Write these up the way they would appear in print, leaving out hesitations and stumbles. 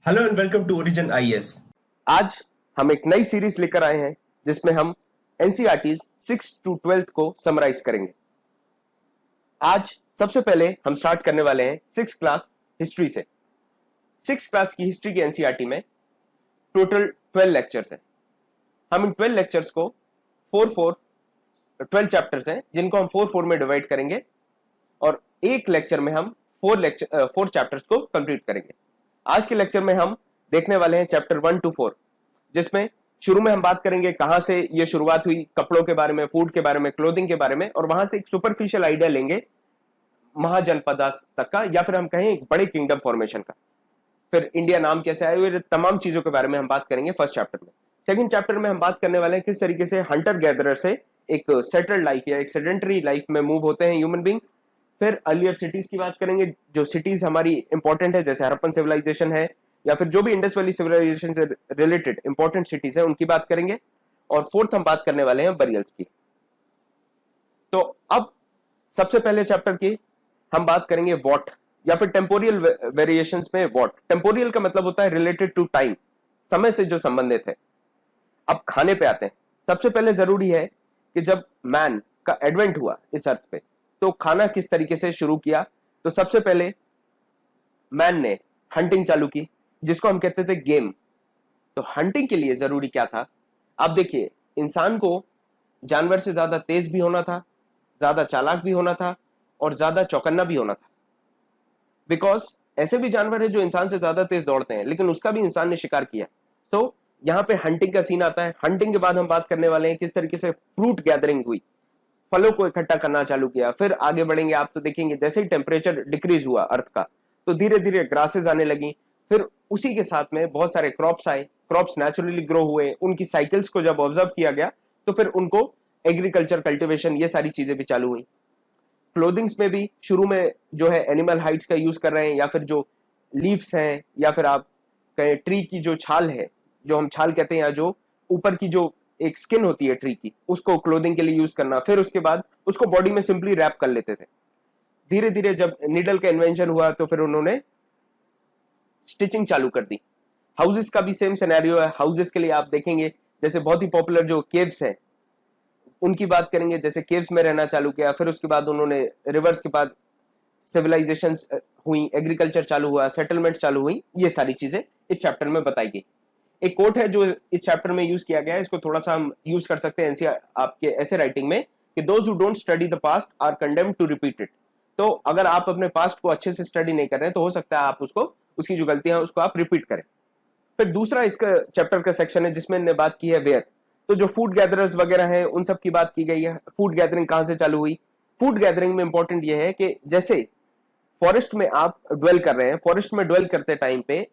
Hello and welcome to Origin IAS. आज हम एक नई सीरीज लेकर आए हैं जिसमें हम एनसीईआरटीज 6 टू 12th को समराइज करेंगे। आज सबसे पहले हम स्टार्ट करने वाले हैं 6 क्लास हिस्ट्री से। 6 क्लास की हिस्ट्री की एनसीईआरटी में टोटल 12 लेक्चर्स हैं। हम इन 12 लेक्चर्स को 12 चैप्टर्स हैं जिनको हम 4 में डिवाइड करेंगे और एक लेक्चर में हम 4 चैप्टर्स को कंप्लीट करेंगे। आज के लेक्चर में हम देखने वाले हैं चैप्टर 1 to 4, जिसमें शुरू में हम बात करेंगे कहां से ये शुरुआत हुई, कपड़ों के बारे में, फूड के बारे में, क्लोथिंग के बारे में, और वहां से एक सुपरफिशियल आइडिया लेंगे महाजनपद तक का, या फिर हम कहें एक बड़े किंगडम फॉर्मेशन का। फिर इंडिया नाम कैसे आया, ये तमाम चीजों के बारे में हम बात करेंगे फर्स्ट चैप्टर में। सेकंड चैप्टर में हम बात करने वाले हैं किस तरीके से हंटर गैदरर से एक सेटल्ड लाइफ या एक सेडेंटरी लाइफ में मूव होते हैं ह्यूमन बींग्स। फिर अर्लियर सिटीज की बात करेंगे, जो सिटीज हमारी इंपॉर्टेंट है, जैसे हड़प्पन सिविलाइजेशन है या फिर जो भी इंडस वैली सिविलाइजेशन से रिलेटेड इंपॉर्टेंट सिटीज है उनकी बात करेंगे। और फोर्थ हम बात करने वाले हैं बरियल्स की। तो अब सबसे पहले चैप्टर की हम बात करेंगे वॉट, या फिर टेम्पोरियल वेरिएशंस में वॉट। टेम्पोरियल का मतलब होता है रिलेटेड टू टाइम, समय से जो संबंधित है। अब खाने पे आते हैं। सबसे पहले जरूरी है कि जब मैन का एडवेंट हुआ इस अर्थ पे, तो खाना किस तरीके से शुरू किया। तो सबसे पहले मैन ने हंटिंग चालू की, जिसको हम कहते थे गेम। तो हंटिंग के लिए जरूरी क्या था? आप देखिए, इंसान को जानवर से ज्यादा तेज भी होना था, ज्यादा चालाक भी होना था, और ज्यादा चौकन्ना भी होना था। बिकॉज ऐसे भी जानवर है जो इंसान से ज्यादा तेज दौड़ते हैं, लेकिन उसका भी इंसान ने शिकार किया। तो यहाँ पे हंटिंग का सीन आता है। हंटिंग के बाद हम बात करने वाले हैं किस तरीके से फ्रूट गैदरिंग हुई, फलों को इकट्ठा करना चालू किया। फिर आगे बढ़ेंगे, आप तो देखेंगे जैसे ही टेम्परेचर डिक्रीज हुआ अर्थ का, तो धीरे धीरे ग्रासेस आने लगी। फिर उसी के साथ में बहुत सारे क्रॉप्स आए, क्रॉप्स नेचुरली ग्रो हुए। उनकी साइकिल्स को जब ऑब्जर्व किया गया तो फिर उनको एग्रीकल्चर, कल्टीवेशन, ये सारी चीजें भी चालू हुई। क्लोथिंग्स में भी शुरू में जो है एनिमल हाइड्स का यूज कर रहे हैं, या फिर जो लीव्स हैं, या फिर आप कहें ट्री की जो छाल है, जो हम छाल कहते हैं, या जो ऊपर की जो एक स्किन होती है ट्री की, उसको क्लोथिंग के लिए यूज करना। फिर उसके बाद उसको बॉडी में सिंपली रैप कर लेते थे। धीरे धीरे जब नीडल का इन्वेंशन हुआ तो फिर उन्होंने स्टिचिंग चालू कर दी। हाउसेस का भी सेम सिनेरियो है। हाउसेस के लिए आप देखेंगे जैसे बहुत ही पॉपुलर जो केव्स हैं उनकी बात करेंगे, जैसे केव्स में रहना चालू किया। फिर उसके बाद उन्होंने रिवर्स के बाद सिविलाइजेशन हुई, एग्रीकल्चर चालू हुआ, सेटलमेंट चालू हुई। ये सारी चीजें इस चैप्टर में बताई गई। एक कोट है जो इस चैप्टर में यूज किया गया है, इसको थोड़ा सा हम यूज कर सकते हैं एनसीआर आपके ऐसे राइटिंग में, कि those who don't study the past are condemned to repeat it. तो अगर आप अपने पास्ट को अच्छे से स्टडी नहीं कर रहे हैं तो हो सकता है आप उसको, उसकी जो गलतियां हैं उसको आप रिपीट करें। फिर दूसरा इसका चैप्टर का सेक्शन है जिसमें ने बात की है वेयर। तो जो फूड गैदरर्स वगैरह हैं उन सब की बात की गई है। फूड गैदरिंग कहां से चालू हुई? फूड गैदरिंग में इंपॉर्टेंट ये है कि जैसे फॉरेस्ट में आप ड्वेल कर रहे हैं, फॉरेस्ट में ड्वेल करते टाइम पे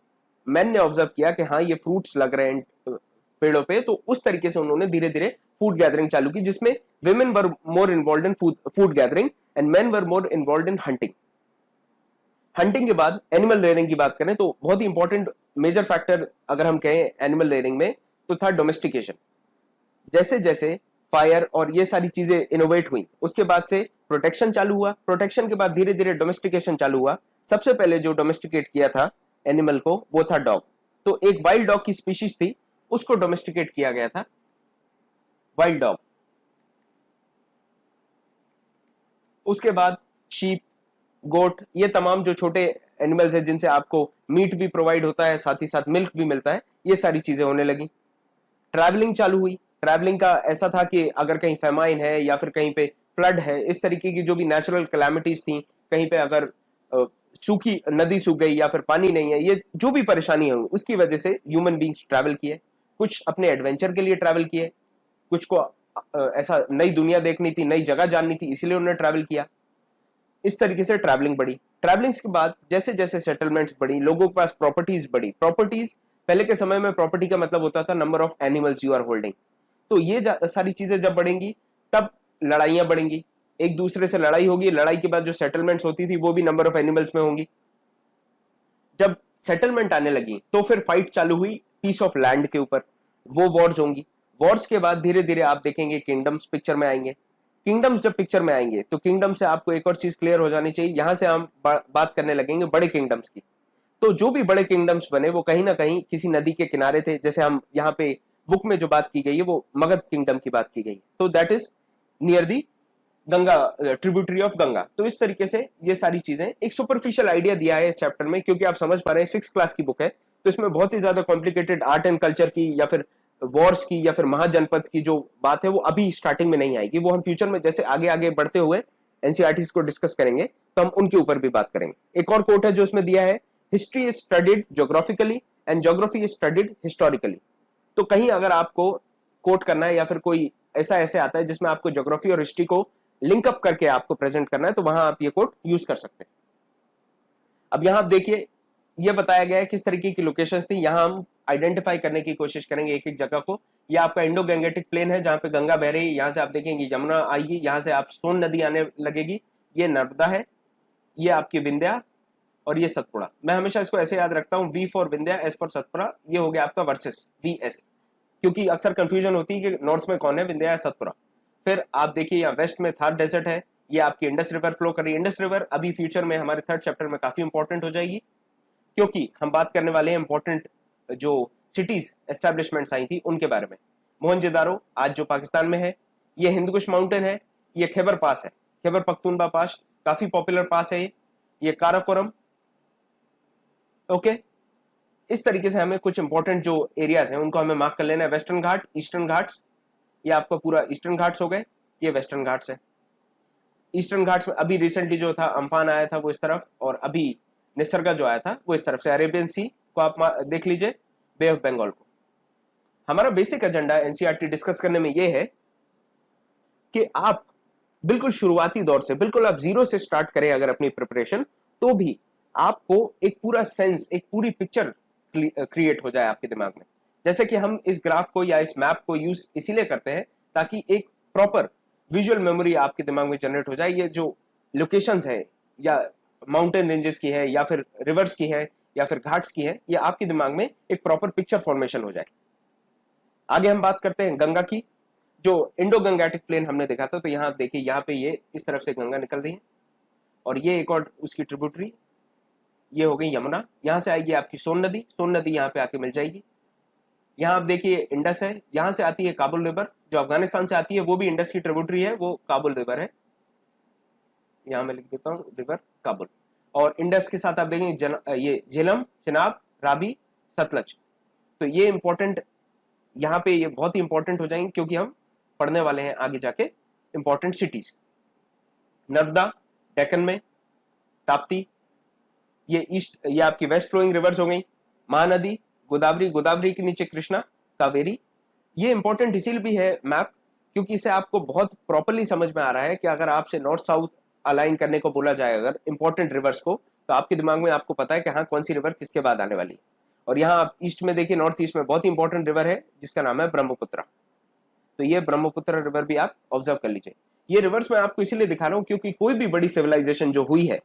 मैन ने ऑब्जर्व किया कि हाँ ये फ्रूट्स लग रहे हैं पेड़ों पे, तो उस तरीके से उन्होंने धीरे धीरे फूड गैदरिंग चालू की, जिसमें women were more involve in food gathering and main were more involve in hunting. Hunting के बाद एनिमल रेयरिंग की बात करें तो बहुत ही इंपॉर्टेंट मेजर फैक्टर अगर हम कहें एनिमल रेयरिंग में तो था डोमेस्टिकेशन। जैसे जैसे फायर और ये सारी चीजें इनोवेट हुई, उसके बाद से प्रोटेक्शन चालू हुआ। प्रोटेक्शन के बाद धीरे धीरे डोमेस्टिकेशन चालू हुआ। सबसे पहले जो डोमेस्टिकेट किया था एनिमल को वो था डॉग। तो एक वाइल्ड डॉग की स्पीशीज थी, उसको डोमेस्टिकेट किया गया था, वाइल्ड डॉग। उसके बाद शीप, गोट, ये तमाम जो छोटे एनिमल्स हैं जिनसे आपको मीट भी प्रोवाइड होता है, साथ ही साथ मिल्क भी मिलता है, ये सारी चीजें होने लगी। ट्रैवलिंग चालू हुई। ट्रैवलिंग का ऐसा था कि अगर कहीं फेमाइन है या फिर कहीं पे फ्लड है, इस तरीके की जो भी नेचुरल कैलामिटीज थी, कहीं पे अगर सूखी नदी सूख गई या फिर पानी नहीं है, ये जो भी परेशानी है उसकी वजह से ह्यूमन बींग्स ट्रैवल किए। कुछ अपने एडवेंचर के लिए ट्रैवल किए, कुछ को ऐसा नई दुनिया देखनी थी, नई जगह जाननी थी, इसलिए उन्होंने ट्रैवल किया। इस तरीके से ट्रैवलिंग बढ़ी। ट्रैवलिंग के बाद जैसे जैसे सेटलमेंट्स बढ़ी, लोगों के पास प्रॉपर्टीज बढ़ी। प्रॉपर्टीज पहले के समय में प्रॉपर्टी का मतलब होता था number of animals you are holding. तो ये सारी चीजें जब बढ़ेंगी तब लड़ाइयां बढ़ेंगी, एक दूसरे से लड़ाई होगी। लड़ाई के बाद जो सेटलमेंट्स होती थी वो भी नंबर ऑफ एनिमल्स में होंगी। जब सेटलमेंट आने लगी तो फिर फाइट चालू हुई पीस ऑफ लैंड के ऊपर, वो वॉर्स होंगी। वॉर्स के बाद धीरे धीरे आप देखेंगे किंगडम्स पिक्चर में आएंगे। किंगडम्स जब पिक्चर में आएंगे तो किंगडम से आपको एक और चीज क्लियर हो जानी चाहिए। यहां से हम बात करने लगेंगे बड़े किंगडम्स की। तो जो भी बड़े किंगडम्स बने वो कहीं ना कहीं किसी नदी के किनारे थे। जैसे हम यहाँ पे बुक में जो बात की गई है वो मगध किंगडम की बात की गई, तो that is near the Ganga, tributary of Ganga. तो इस तरीके से ये सारी चीजें, एक सुपरफिशियल आइडिया दिया है इस चैप्टर में, क्योंकि आप समझ पा रहे हैं 6 क्लास की बुक है, तो इसमें बहुत ही ज्यादा कॉम्प्लिकेटेड आर्ट एंड कल्चर की या फिर वॉर्स की या फिर महाजनपद की जो बात है वो अभी स्टार्टिंग में नहीं आएगी। वो हम फ्यूचर में जैसे आगे आगे बढ़ते हुए एनसीईआरटी को डिस्कस करेंगे तो हम उनके ऊपर भी बात करेंगे। एक और कोट है जो इसमें दिया है, history is studied geographically and geography is studied historically. तो कहीं अगर आपको कोट करना है या फिर कोई ऐसा ऐसे आता है जिसमें आपको ज्योग्राफी और हिस्ट्री को लिंक अप करके आपको प्रेजेंट करना है, तो वहां आप ये कोट यूज कर सकते हैं। अब यहां आप देखिए, ये बताया गया है किस तरीके की लोकेशंस थी। यहां हम आइडेंटिफाई करने की कोशिश करेंगे एक एक जगह को। ये आपका इंडो गंगेटिक प्लेन है जहां पे गंगा बह रही है। यहां से आप देखेंगे यमुना आएगी, यहां से आप सोन नदी आने लगेगी, ये नर्मदा है, ये आपकी विंध्या और ये सतपुड़ा। मैं हमेशा इसको ऐसे याद रखता हूं, V for Vindhya, S for Satpura. ये हो गया आपका वर्सेस वी एस, क्योंकि अक्सर कंफ्यूजन होती है कि नॉर्थ में कौन है, विंध्या या सतपुड़ा। फिर आप देखिए यहाँ वेस्ट में थार डेजर्ट है, ये आपकी इंडस रिवर फ्लो कर रही है। इंडस रिवर अभी फ्यूचर में हमारे 3rd चैप्टर में काफी इंपॉर्टेंट हो जाएगी, क्योंकि हम बात करने वाले हैं इंपॉर्टेंट जो सिटीज एस्टेब्लिशमेंट्स आई थी उनके बारे में। मोहनजोदारो आज जो पाकिस्तान में है, ये हिंदकुश माउंटेन है, ये खैबर पास है, खैबर पख्तूनबा पास, काफी पॉपुलर पास है ये काराकोरम। ओके, इस तरीके से हमें कुछ इंपॉर्टेंट जो एरियाज हैं उनको हमें मार्क कर लेना है। वेस्टर्न घाट, ईस्टर्न घाट्स, ये आपका पूरा ईस्टर्न घाट्स हो गए, ये वेस्टर्न घाट्स है। ईस्टर्न घाट्स में अभी रिसेंटली जो था अम्फान आया था वो इस तरफ, और अभी निसर्गा जो आया था वो इस तरफ से। अरेबियन सी को आप देख लीजिए, बे ऑफ बंगाल को। हमारा बेसिक एजेंडा एनसीईआरटी डिस्कस करने में ये है कि आप बिल्कुल शुरुआती दौर से, बिल्कुल आप जीरो से स्टार्ट करें अगर अपनी प्रिपरेशन, तो भी आपको एक पूरा सेंस, एक पूरी पिक्चर क्रिएट हो जाए आपके दिमाग में। जैसे कि हम इस ग्राफ को या इस मैप को यूज इसीलिए करते हैं ताकि एक प्रॉपर विजुअल मेमोरी आपके दिमाग में जनरेट हो जाए। ये जो लोकेशंस है या माउंटेन रेंजेस की है या फिर रिवर्स की है या फिर घाट्स की है, ये आपके दिमाग में एक प्रॉपर पिक्चर फॉर्मेशन हो जाए। आगे हम बात करते हैं गंगा की। जो इंडो गंगेटिक प्लेन हमने देखा था, तो यहाँ आप देखिए, यहाँ पे ये इस तरफ से गंगा निकल रही है और ये एक और उसकी ट्रिब्यूटरी ये हो गई यमुना। यहां से आएगी आपकी सोन नदी, सोन नदी यहाँ पे आके मिल जाएगी। यहाँ आप देखिए इंडस है, यहां से आती है काबुल रिवर, जो अफगानिस्तान से आती है वो भी इंडस की ट्रिब्यूटरी है, वो काबुल रिवर है। यहां मैं लिख देता हूँ रिवर काबुल। और इंडस के साथ आप देखेंगे ये झेलम, चिनाब, राबी, सतलज। तो ये इंपॉर्टेंट, यहाँ पे ये बहुत ही इंपॉर्टेंट हो जाएंगे क्योंकि हम पढ़ने वाले हैं आगे जाके इंपॉर्टेंट सिटीज। नर्मदा डेक्कन में, ताप्ती, ये ईस्ट, ये आपकी वेस्ट फ्लोइंग रिवर्स हो गई। महानदी, गोदावरी, गोदावरी के नीचे कृष्णा, कावेरी। ये इंपॉर्टेंट इसीलिए भी है मैप क्योंकि इसे आपको बहुत प्रॉपरली समझ में आ रहा है कि अगर आपसे नॉर्थ साउथ अलाइन करने को बोला जाए अगर इंपॉर्टेंट रिवर्स को, तो आपके दिमाग में आपको पता है कि हाँ कौन सी रिवर किसके बाद आने वाली है। और यहाँ आप ईस्ट में देखिए, नॉर्थ ईस्ट में बहुत ही इंपॉर्टेंट रिवर है जिसका नाम है ब्रह्मपुत्र। तो ये ब्रह्मपुत्र रिवर भी आप ऑब्जर्व कर लीजिए। ये रिवर्स मैं आपको इसीलिए दिखा रहा हूँ क्योंकि कोई भी बड़ी सिविलाइजेशन जो हुई है,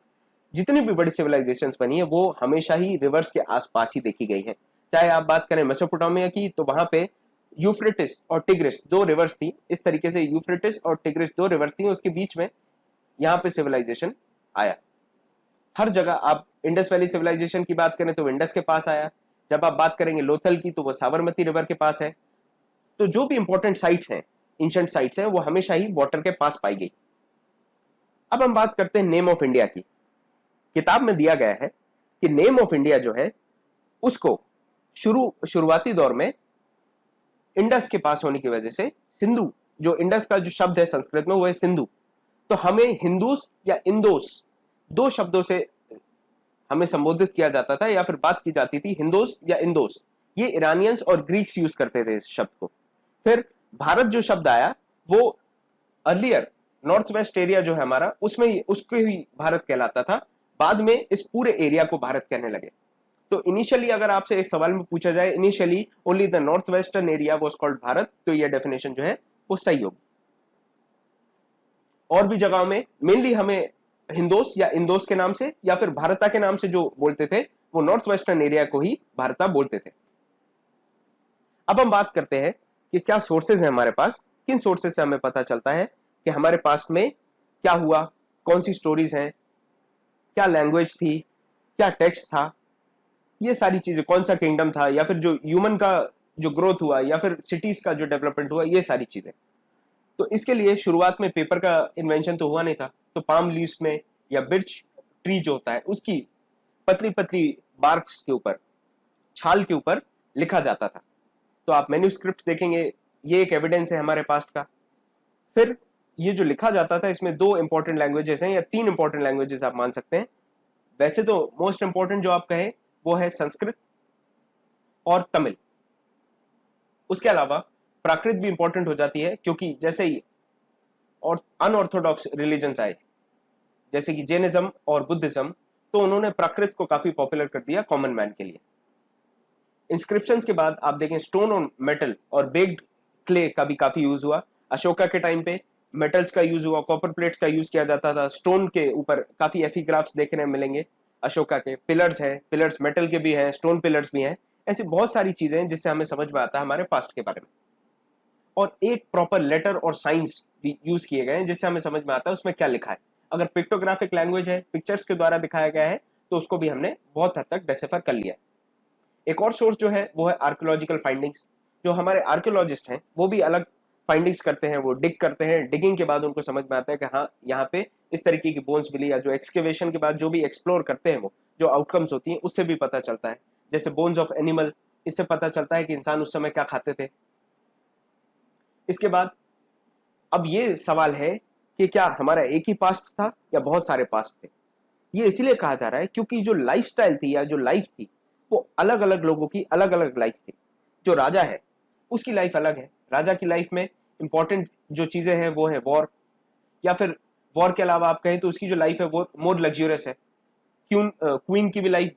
जितनी भी बड़ी सिविलाइजेशंस बनी है, वो हमेशा ही रिवर्स के आसपास ही देखी गई है। चाहे आप बात करें मेसोपोटामिया की, तो वहां पे यूफ्रेटिस और टिग्रिस दो रिवर्स थी। इस तरीके से यूफ्रेटिस और टिग्रिस दो रिवर्स थी, उसके बीच में यहाँ पे सिविलाइजेशन आया। हर जगह आप इंडस वैली सिविलाइजेशन की बात करें तो वो इंडस के पास आया। जब आप बात करेंगे लोथल की, तो वो साबरमती रिवर के पास है। तो जो भी इंपॉर्टेंट साइट्स हैं, एंशिएंट साइट्स हैं, वो हमेशा ही वाटर के पास पाई गई। अब हम बात करते हैं नेम ऑफ इंडिया की। किताब में दिया गया है कि नेम ऑफ इंडिया जो है उसको शुरुआती दौर में इंडस के पास होने की वजह से सिंधु, जो इंडस का जो शब्द है संस्कृत में वो है सिंधु, तो हमें हिंदूस या इंदोस दो शब्दों से हमें संबोधित किया जाता था या फिर बात की जाती थी, हिंदोस या इंदोस। ये ईरानियंस और ग्रीक्स यूज करते थे इस शब्द को। फिर भारत जो शब्द आया वो अर्लियर नॉर्थ वेस्ट एरिया जो है हमारा, उसमें उसको ही भारत कहलाता था। बाद में इस पूरे एरिया को भारत कहने लगे। तो इनिशियली अगर आपसे एक सवाल में पूछा जाए, initially only the north western area was called Bharat, तो ये डेफिनेशन जो है वो सही होगी। और भी जगहों में मेनली हमें हिंदोस या इंदोस के नाम से या फिर भारता के नाम से जो बोलते थे, वो नॉर्थ वेस्टर्न एरिया को ही भारता बोलते थे। अब हम बात करते हैं कि क्या सोर्सेज है हमारे पास, किन सोर्सेज से हमें पता चलता है कि हमारे पास में क्या हुआ, कौन सी स्टोरीज हैं, क्या लैंग्वेज थी, क्या टेक्स्ट था। ये सारी चीजें, कौन सा किंगडम था, या फिर जो ह्यूमन का जो ग्रोथ हुआ, या फिर सिटीज का जो डेवलपमेंट हुआ, ये सारी चीजें। तो इसके लिए शुरुआत में पेपर का इन्वेंशन तो हुआ नहीं था, तो पाम लीव्स में या बिर्च ट्री जो होता है उसकी पतली पतली बार्क्स के ऊपर, छाल के ऊपर लिखा जाता था। तो आप मैन्यूस्क्रिप्ट देखेंगे, ये एक एविडेंस है हमारे पास्ट का। फिर ये जो लिखा जाता था, इसमें दो इंपॉर्टेंट लैंग्वेजेस हैं या तीन इंपॉर्टेंट लैंग्वेजेस आप मान सकते हैं। वैसे तो मोस्ट इंपॉर्टेंट जो आप कहें वो है संस्कृत और तमिल। उसके अलावा प्राकृत भी इंपॉर्टेंट हो जाती है, क्योंकि जैसे ही और अनऑर्थोडॉक्स रिलीजन्स आए, जैसे कि जैनिज्म और बुद्धिज्म, तो उन्होंने प्राकृत को काफी पॉपुलर कर दिया कॉमन मैन के लिए। इंस्क्रिप्शंस के बाद आप देखें स्टोन और मेटल और बेक्ड क्ले का भी काफी यूज हुआ। अशोका के टाइम पे मेटल्स का यूज हुआ, कॉपर प्लेट्स का यूज किया जाता था। स्टोन के ऊपर काफी एफिग्राफ्स देखने मिलेंगे अशोका के। पिलर्स हैं, पिलर्स मेटल के भी हैं, स्टोन पिलर्स भी हैं। ऐसी बहुत सारी चीजें हैं जिससे हमें समझ में आता है हमारे पास्ट के बारे में। और एक प्रॉपर लेटर और साइंस भी यूज किए गए हैं जिससे हमें समझ में आता है उसमें क्या लिखा है। अगर पिक्टोग्राफिक लैंग्वेज है, पिक्चर्स के द्वारा दिखाया गया है, तो उसको भी हमने बहुत हद तक डेसिफर कर लिया है। एक और सोर्स जो है वो है आर्कियोलॉजिकल फाइंडिंग्स। जो हमारे आर्कियोलॉजिस्ट हैं वो भी अलग फाइंडिंग्स करते हैं, वो डिग करते हैं। डिगिंग के बाद उनको समझ में आता है कि हाँ, यहाँ पे इस तरीके की बोन्स मिली, या जो एक्सकेवेशन के बाद जो भी एक्सप्लोर करते हैं वो जो आउटकम्स होती हैं उससे भी पता चलता है। जैसे बोन्स ऑफ एनिमल, इससे पता चलता है कि इंसान उस समय क्या खाते थे। इसके बाद अब ये सवाल है कि क्या हमारा एक ही पास्ट था या बहुत सारे पास्ट थे। ये इसीलिए कहा जा रहा है क्योंकि जो लाइफस्टाइल थी या जो लाइफ थी वो अलग अलग लोगों की अलग अलग लाइफ थी। जो राजा है उसकी लाइफ अलग है। राजा की लाइफ में इंपॉर्टेंट जो चीजें हैं वो है वॉर, या फिर वॉर के अलावा आप कहें तो उसकी जो लाइफ है वो मोर लग्जरियस है। क्वीन की भी लाइफ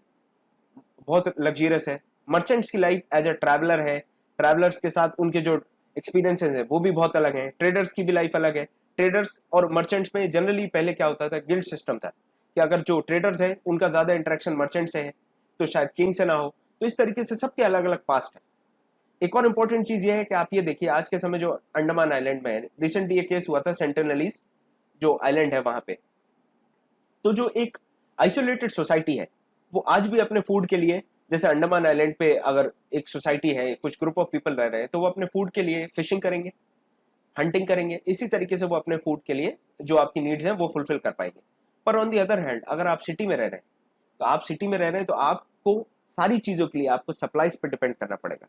बहुत लग्जरियस है। मर्चेंट्स की लाइफ एज ए ट्रैवलर है, ट्रैवलर्स के साथ उनके जो एक्सपीरियंसेस है वो भी बहुत अलग है। ट्रेडर्स की भी लाइफ अलग है। ट्रेडर्स और मर्चेंट्स में जनरली पहले क्या होता था, गिल्ड सिस्टम था कि अगर जो ट्रेडर्स है उनका ज्यादा इंटरेक्शन मर्चेंट से है तो शायद किंग से ना हो। तो इस तरीके से सबके अलग अलग पास्ट है। एक और इंपॉर्टेंट चीज ये है कि आप ये देखिए, आज के समय जो अंडमान आइलैंड में है, रिसेंटली ये केस हुआ था सेंटिनलीज जो आइलैंड है वहां पे। तो जो एक आइसोलेटेड सोसाइटी है वो आज भी अपने फूड के लिए, जैसे अंडमान आइलैंड पे अगर एक सोसाइटी है, कुछ ग्रुप ऑफ पीपल रह रहे हैं, तो वो अपने फूड के लिए फिशिंग करेंगे, हंटिंग करेंगे। इसी तरीके से वो अपने फूड के लिए जो आपकी नीड्स हैं वो फुलफिल कर पाएंगे। पर ऑन दी अदर हैंड अगर आप सिटी में रह रहे हैं, तो आप सिटी में रह रहे हैं तो आपको सारी चीजों के लिए आपको सप्लाईज पे डिपेंड करना पड़ेगा।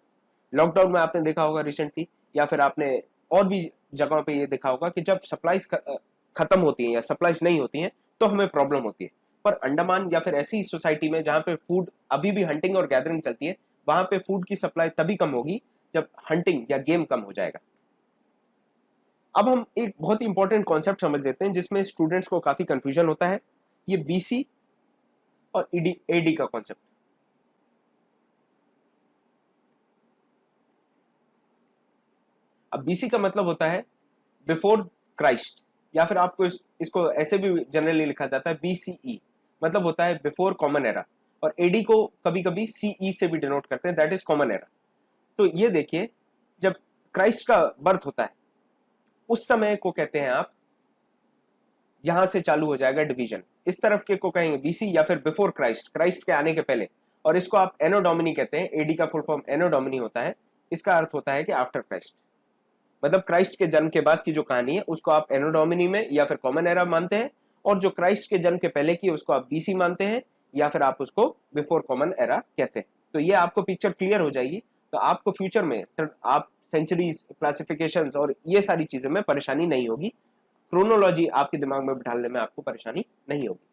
लॉकडाउन में आपने देखा होगा रिसेंटली, या फिर आपने और भी जगहों पे ये देखा होगा कि जब सप्लाईज खत्म होती हैं या सप्लाईज नहीं होती हैं तो हमें प्रॉब्लम होती है। पर अंडमान या फिर ऐसी सोसाइटी में जहां पे फूड अभी भी हंटिंग और गैदरिंग चलती है, वहां पे फूड की सप्लाई तभी कम होगी जब हंटिंग या गेम कम हो जाएगा। अब हम एक बहुत ही इंपॉर्टेंट कॉन्सेप्ट समझ लेते हैं जिसमें स्टूडेंट्स को काफी कंफ्यूजन होता है, ये बीसी और ईडी एडी का कॉन्सेप्ट। अब बीसी का मतलब होता है बिफोर क्राइस्ट, या फिर आपको इसको ऐसे भी जनरली लिखा जाता है बीसीई, मतलब होता है बिफोर कॉमन एरा। और एडी को कभी कभी सीई से भी डिनोट करते हैं, दैट इज कॉमन एरा। तो ये देखिए, जब क्राइस्ट का बर्थ होता है उस समय को कहते हैं आप, यहां से चालू हो जाएगा डिवीजन। इस तरफ के को कहेंगे बीसी या फिर बिफोर क्राइस्ट, क्राइस्ट के आने के पहले। और इसको आप एनो डोमिनी कहते हैं। एडी का फुल फॉर्म एनो डोमिनी होता है। इसका अर्थ होता है कि आफ्टर क्राइस्ट, मतलब क्राइस्ट के जन्म के बाद की जो कहानी है उसको आप एनो डोमिनी में या फिर कॉमन एरा मानते हैं, और जो क्राइस्ट के जन्म के पहले की उसको आप बीसी मानते हैं, या फिर आप उसको बिफोर कॉमन एरा कहते हैं। तो ये आपको पिक्चर क्लियर हो जाएगी, तो आपको फ्यूचर में आप सेंचुरीज, क्लासिफिकेशंस और ये सारी चीजों में परेशानी नहीं होगी। क्रोनोलॉजी आपके दिमाग में बिठाने में आपको परेशानी नहीं होगी।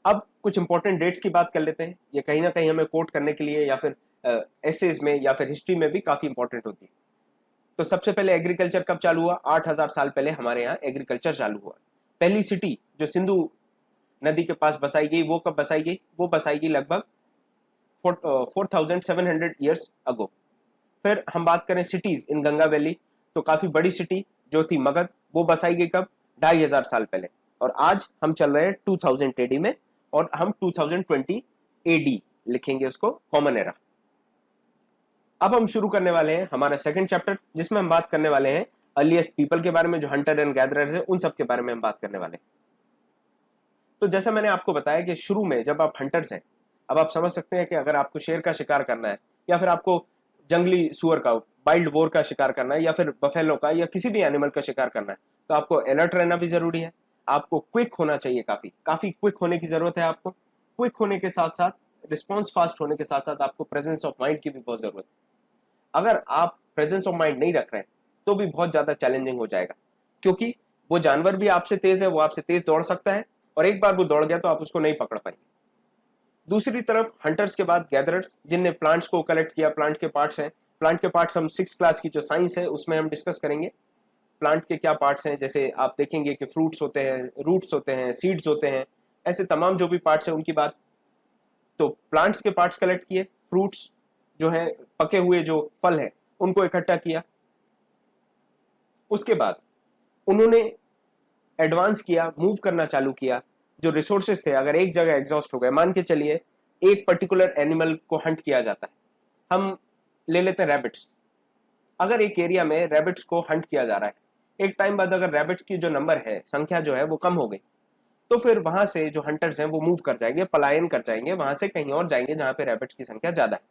अब कुछ इंपॉर्टेंट डेट्स की बात कर लेते हैं। ये कहीं ना कहीं हमें कोट करने के लिए या फिर एसेज में या फिर हिस्ट्री में भी काफी इंपॉर्टेंट होती है। तो सबसे पहले एग्रीकल्चर कब चालू हुआ? 8000 साल पहले हमारे यहाँ एग्रीकल्चर चालू हुआ। पहली सिटी जो सिंधु नदी के पास बसाई गई वो कब बसाई गई? वो बसाई गई लगभग 4700 ईयर्स अगो। फिर हम बात करें सिटीज इन गंगा वैली, तो काफी बड़ी सिटी जो थी मगध, वो बसाई गई कब? 2500 साल पहले। और आज हम चल रहे हैं 2000 एडी में, और हम 2020 एडी लिखेंगे उसको, कॉमन एरा। अब हम शुरू करने वाले हैं हमारा सेकंड चैप्टर, जिसमें हम बात करने वाले हैं अर्लीस्ट पीपल के बारे में, जो हंटर एंड गैदरर्स हैं, उन सब के बारे में हम बात करने वाले हैं। तो जैसा मैंने आपको बताया कि शुरू में जब आप हंटर्स हैं, अब आप समझ सकते हैं कि अगर आपको शेर का शिकार करना है या फिर आपको जंगली सुअर का, वाइल्ड वोर का शिकार करना है या फिर बफेलो का या किसी भी एनिमल का शिकार करना है, तो आपको अलर्ट रहना भी जरूरी है। आपको क्विक होना चाहिए, काफी काफी क्विक होने की जरूरत है आपको। क्विक होने के साथ साथ, रिस्पॉन्स फास्ट होने के साथ साथ आपको प्रेजेंस ऑफ माइंड की भी बहुत जरूरत है। अगर आप प्रेजेंस ऑफ माइंड नहीं रख रहे हैं तो भी बहुत ज्यादा चैलेंजिंग हो जाएगा, क्योंकि वो जानवर भी आपसे तेज है, वो आपसे तेज दौड़ सकता है और एक बार वो दौड़ गया तो आप उसको नहीं पकड़ पाएंगे। दूसरी तरफ हंटर्स के बाद गैदरर्स, जिनने प्लांट्स को कलेक्ट किया, प्लांट के पार्ट्स हैं। प्लांट के पार्ट्स हम 6 क्लास की जो साइंस है उसमें हम डिस्कस करेंगे प्लांट के क्या पार्ट्स हैं। जैसे आप देखेंगे कि फ्रूट्स होते हैं, रूट्स होते हैं, सीड्स होते हैं, ऐसे तमाम जो भी पार्ट्स हैं उनकी बात। तो प्लांट्स के पार्ट्स कलेक्ट किए, फ्रूट्स जो है, पके हुए जो फल हैं उनको इकट्ठा किया। उसके बाद उन्होंने एडवांस किया, मूव करना चालू किया। जो रिसोर्सेज थे अगर एक जगह एग्जॉस्ट हो गए, मान के चलिए एक पर्टिकुलर एनिमल को हंट किया जाता है, हम ले लेते हैं रैबिट्स। अगर एक एरिया में रैबिट्स को हंट किया जा रहा है, एक टाइम बाद अगर रैबिट्स की जो नंबर है, संख्या जो है वो कम हो गई, तो फिर वहां से जो हंटर्स हैं वो मूव कर जाएंगे, पलायन कर जाएंगे, वहां से कहीं और जाएंगे जहां पे रैबिट्स की संख्या ज्यादा है।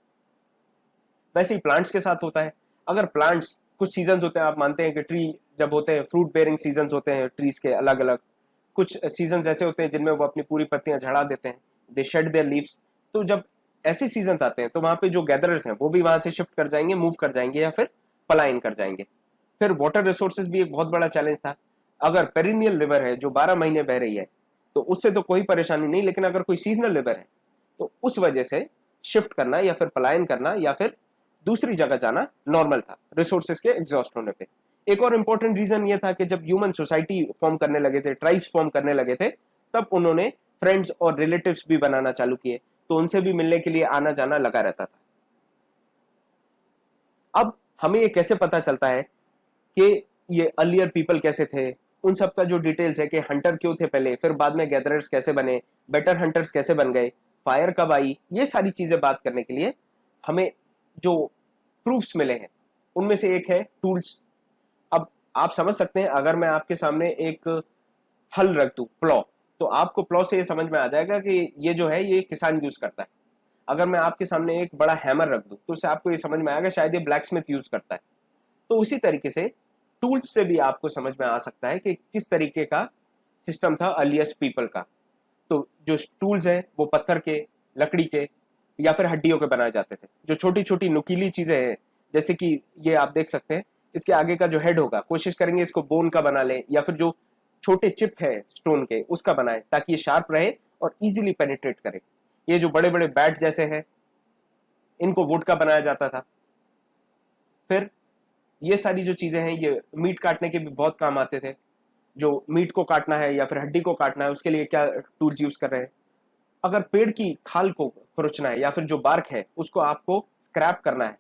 वैसे ही प्लांट्स के साथ होता है। अगर प्लांट्स, कुछ सीजन होते हैं, आप मानते हैं कि ट्री जब होते हैं, फ्रूट बेयरिंग सीजन होते हैं ट्रीज के अलग अलग, कुछ सीजन ऐसे होते हैं जिनमें वो अपनी पूरी पत्तियां झड़ा देते हैं, दे शेड देयर लीव्स। तो जब ऐसे सीजन आते हैं तो वहां पे जो गैदरर्स हैं वो भी वहां से शिफ्ट कर जाएंगे, मूव कर जाएंगे या फिर पलायन कर जाएंगे। फिर वाटर रिसोर्सेज भी एक बहुत बड़ा चैलेंज था। अगर पेरिनियल रिवर है जो 12 महीने बह रही है तो उससे तो कोई परेशानी नहीं, लेकिन अगर कोई सीजनल रिवर है तो उस वजह से शिफ्ट करना या फिर पलायन करना या फिर दूसरी जगह जाना नॉर्मल था रिसोर्सेज के एग्जॉस्ट होने पे। एक और इंपॉर्टेंट रीजन ये था कि जब ह्यूमन सोसाइटी फॉर्म करने लगे थे, ट्राइब्स फॉर्म करने लगे थे, तब उन्होंने फ्रेंड्स और रिलेटिव्स भी बनाना चालू किए, तो उनसे भी मिलने के लिए आना जाना लगा रहता था। अब हमें ये कैसे पता चलता है कि ये अर्लियर पीपल कैसे थे, उन सब का जो डिटेल्स है कि हंटर क्यों थे पहले, फिर बाद में गैदरर्स कैसे बने, बेटर हंटर्स कैसे बन गए, फायर कब आई, ये सारी चीजें बात करने के लिए हमें जो प्रूफ्स मिले हैं उनमें से एक है टूल्स। अब आप समझ सकते हैं, अगर मैं आपके सामने एक हल रख दूं, प्लॉ, तो आपको प्लॉ से ये समझ में आ जाएगा कि ये जो है ये किसान यूज करता है। अगर मैं आपके सामने एक बड़ा हैमर रख दूं तो उससे आपको ये समझ में आएगा शायद ये ब्लैक स्मिथ यूज करता है। तो उसी तरीके से टूल्स से भी आपको समझ में आ सकता है कि किस तरीके का सिस्टम था अर्लिएस्ट पीपल का। तो जो टूल्स है वो पत्थर के, लकड़ी के या फिर हड्डियों के बनाए जाते थे। जो छोटी छोटी नुकीली चीजें हैं, जैसे कि ये आप देख सकते हैं, इसके आगे का जो हेड होगा, कोशिश करेंगे इसको बोन का बना ले या फिर जो छोटे चिप है स्टोन के उसका बनाए, ताकि ये शार्प रहे और इजीली पेनिट्रेट करे। ये जो बड़े बड़े बैट जैसे हैं, इनको वुड का बनाया जाता था। फिर ये सारी जो चीजें हैं ये मीट काटने के भी बहुत काम आते थे। जो मीट को काटना है या फिर हड्डी को काटना है, उसके लिए क्या टूल्स यूज कर रहे हैं। अगर पेड़ की खाल को खुरचना है या फिर जो बार्क है उसको आपको स्क्रैप करना है,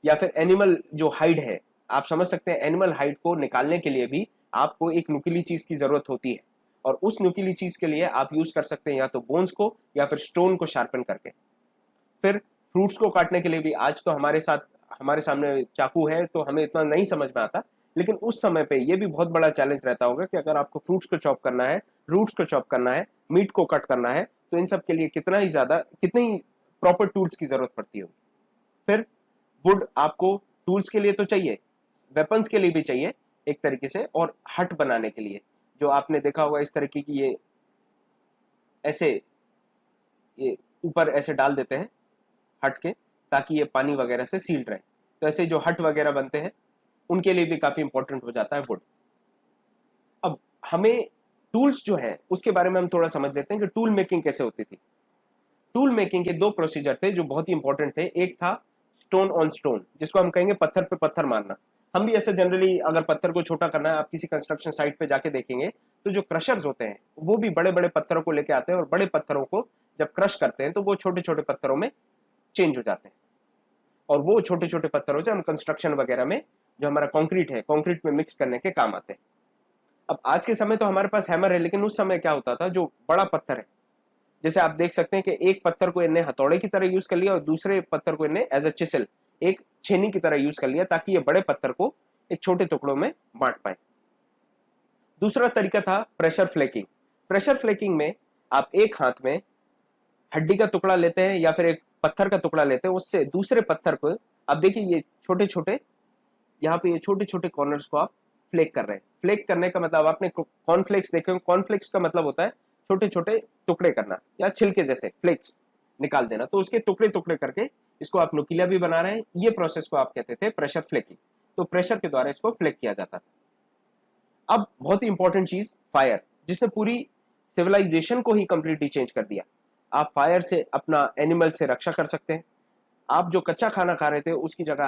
या फिर एनिमल जो हाइड है, आप समझ सकते हैं एनिमल हाइड को निकालने के लिए भी आपको एक नुकीली चीज की जरूरत होती है, और उस नुकीली चीज के लिए आप यूज कर सकते हैं या तो बोन्स को या फिर स्टोन को शार्पन करके। फिर फ्रूट्स को काटने के लिए भी, आज तो हमारे सामने चाकू है तो हमें इतना नहीं समझ में आता, लेकिन उस समय पे ये भी बहुत बड़ा चैलेंज रहता होगा कि अगर आपको फ्रूट्स को चॉप करना है, रूट्स को चॉप करना है, मीट को कट करना है, तो इन सब के लिए कितनी प्रॉपर टूल्स की जरूरत पड़ती होगी। फिर वुड आपको टूल्स के लिए तो चाहिए, वेपन्स के लिए भी चाहिए एक तरीके से, और हट बनाने के लिए जो आपने देखा होगा इस तरीके की, ये ऐसे ये ऊपर ऐसे डाल देते हैं हट के, ताकि ये पानी वगैरह से सील्ड रहे। तो ऐसे जो हट वगैरह बनते हैं उनके लिए भी काफी इंपॉर्टेंट हो जाता है वुड। अब हमें टूल्स जो है उसके बारे में हम थोड़ा समझ लेते हैं कि टूल मेकिंग कैसे होती थी। टूल मेकिंग के दो प्रोसीजर थे जो बहुत ही इंपॉर्टेंट थे। एक था स्टोन ऑन स्टोन, जिसको हम कहेंगे पत्थर पे पत्थर मारना। हम भी ऐसे जनरली अगर पत्थर को छोटा करना है, आप किसी कंस्ट्रक्शन साइट पे जाके देखेंगे तो जो क्रशर्स होते हैं वो भी बड़े बड़े पत्थरों को लेके आते हैं, और बड़े पत्थरों को जब क्रश करते हैं तो वो छोटे छोटे पत्थरों में चेंज हो जाते हैं, और वो छोटे छोटे पत्थरों से हम कंस्ट्रक्शन वगैरह में, जो हमारा कंक्रीट है, कंक्रीट में मिक्स करने के काम आते हैं। अब आज के समय तो हमारे पास हैमर है, लेकिन उस समय क्या होता था, जो बड़ा पत्थर है, जैसे आप देख सकते हैं कि एक पत्थर को इन्हें हथौड़े की तरह यूज कर लिया और दूसरे पत्थर को इन्हें एज अ चिसल, एक छेनी की तरह यूज कर लिया, ताकि ये बड़े पत्थर को एक छोटे टुकड़ों में बांट पाए। दूसरा तरीका था प्रेशर फ्लेकिंग। प्रेशर फ्लेकिंग में आप एक हाथ में हड्डी का टुकड़ा लेते हैं या फिर एक पत्थर का टुकड़ा लेते हैं, उससे दूसरे पत्थर को अब देखिए ये छोटे छोटे, यहाँ पे ये छोटे छोटे कॉर्नर्स को आप फ्लेक कर रहे हैं। फ्लेक करने का मतलब आपने कॉर्नफ्लेक्स देखे हो, कॉर्नफ्लेक्स का मतलब होता है छोटे छोटे टुकड़े करना या छिलके जैसे फ्लेक्स निकाल देना, तो उसके टुकड़े टुकड़े करके इसको आप नुकीला भी बना रहे हैं। ये प्रोसेस को आप कहते थे प्रेशर फ्लेकिंग, तो प्रेशर के द्वारा इसको फ्लेक किया जाता था। अब बहुत ही इंपॉर्टेंट चीज फायर, जिसने पूरी सिविलाइजेशन को ही कंप्लीटली चेंज कर दिया। आप फायर से अपना एनिमल से रक्षा कर सकते हैं। आप जो कच्चा खाना खा रहे थे उसकी जगह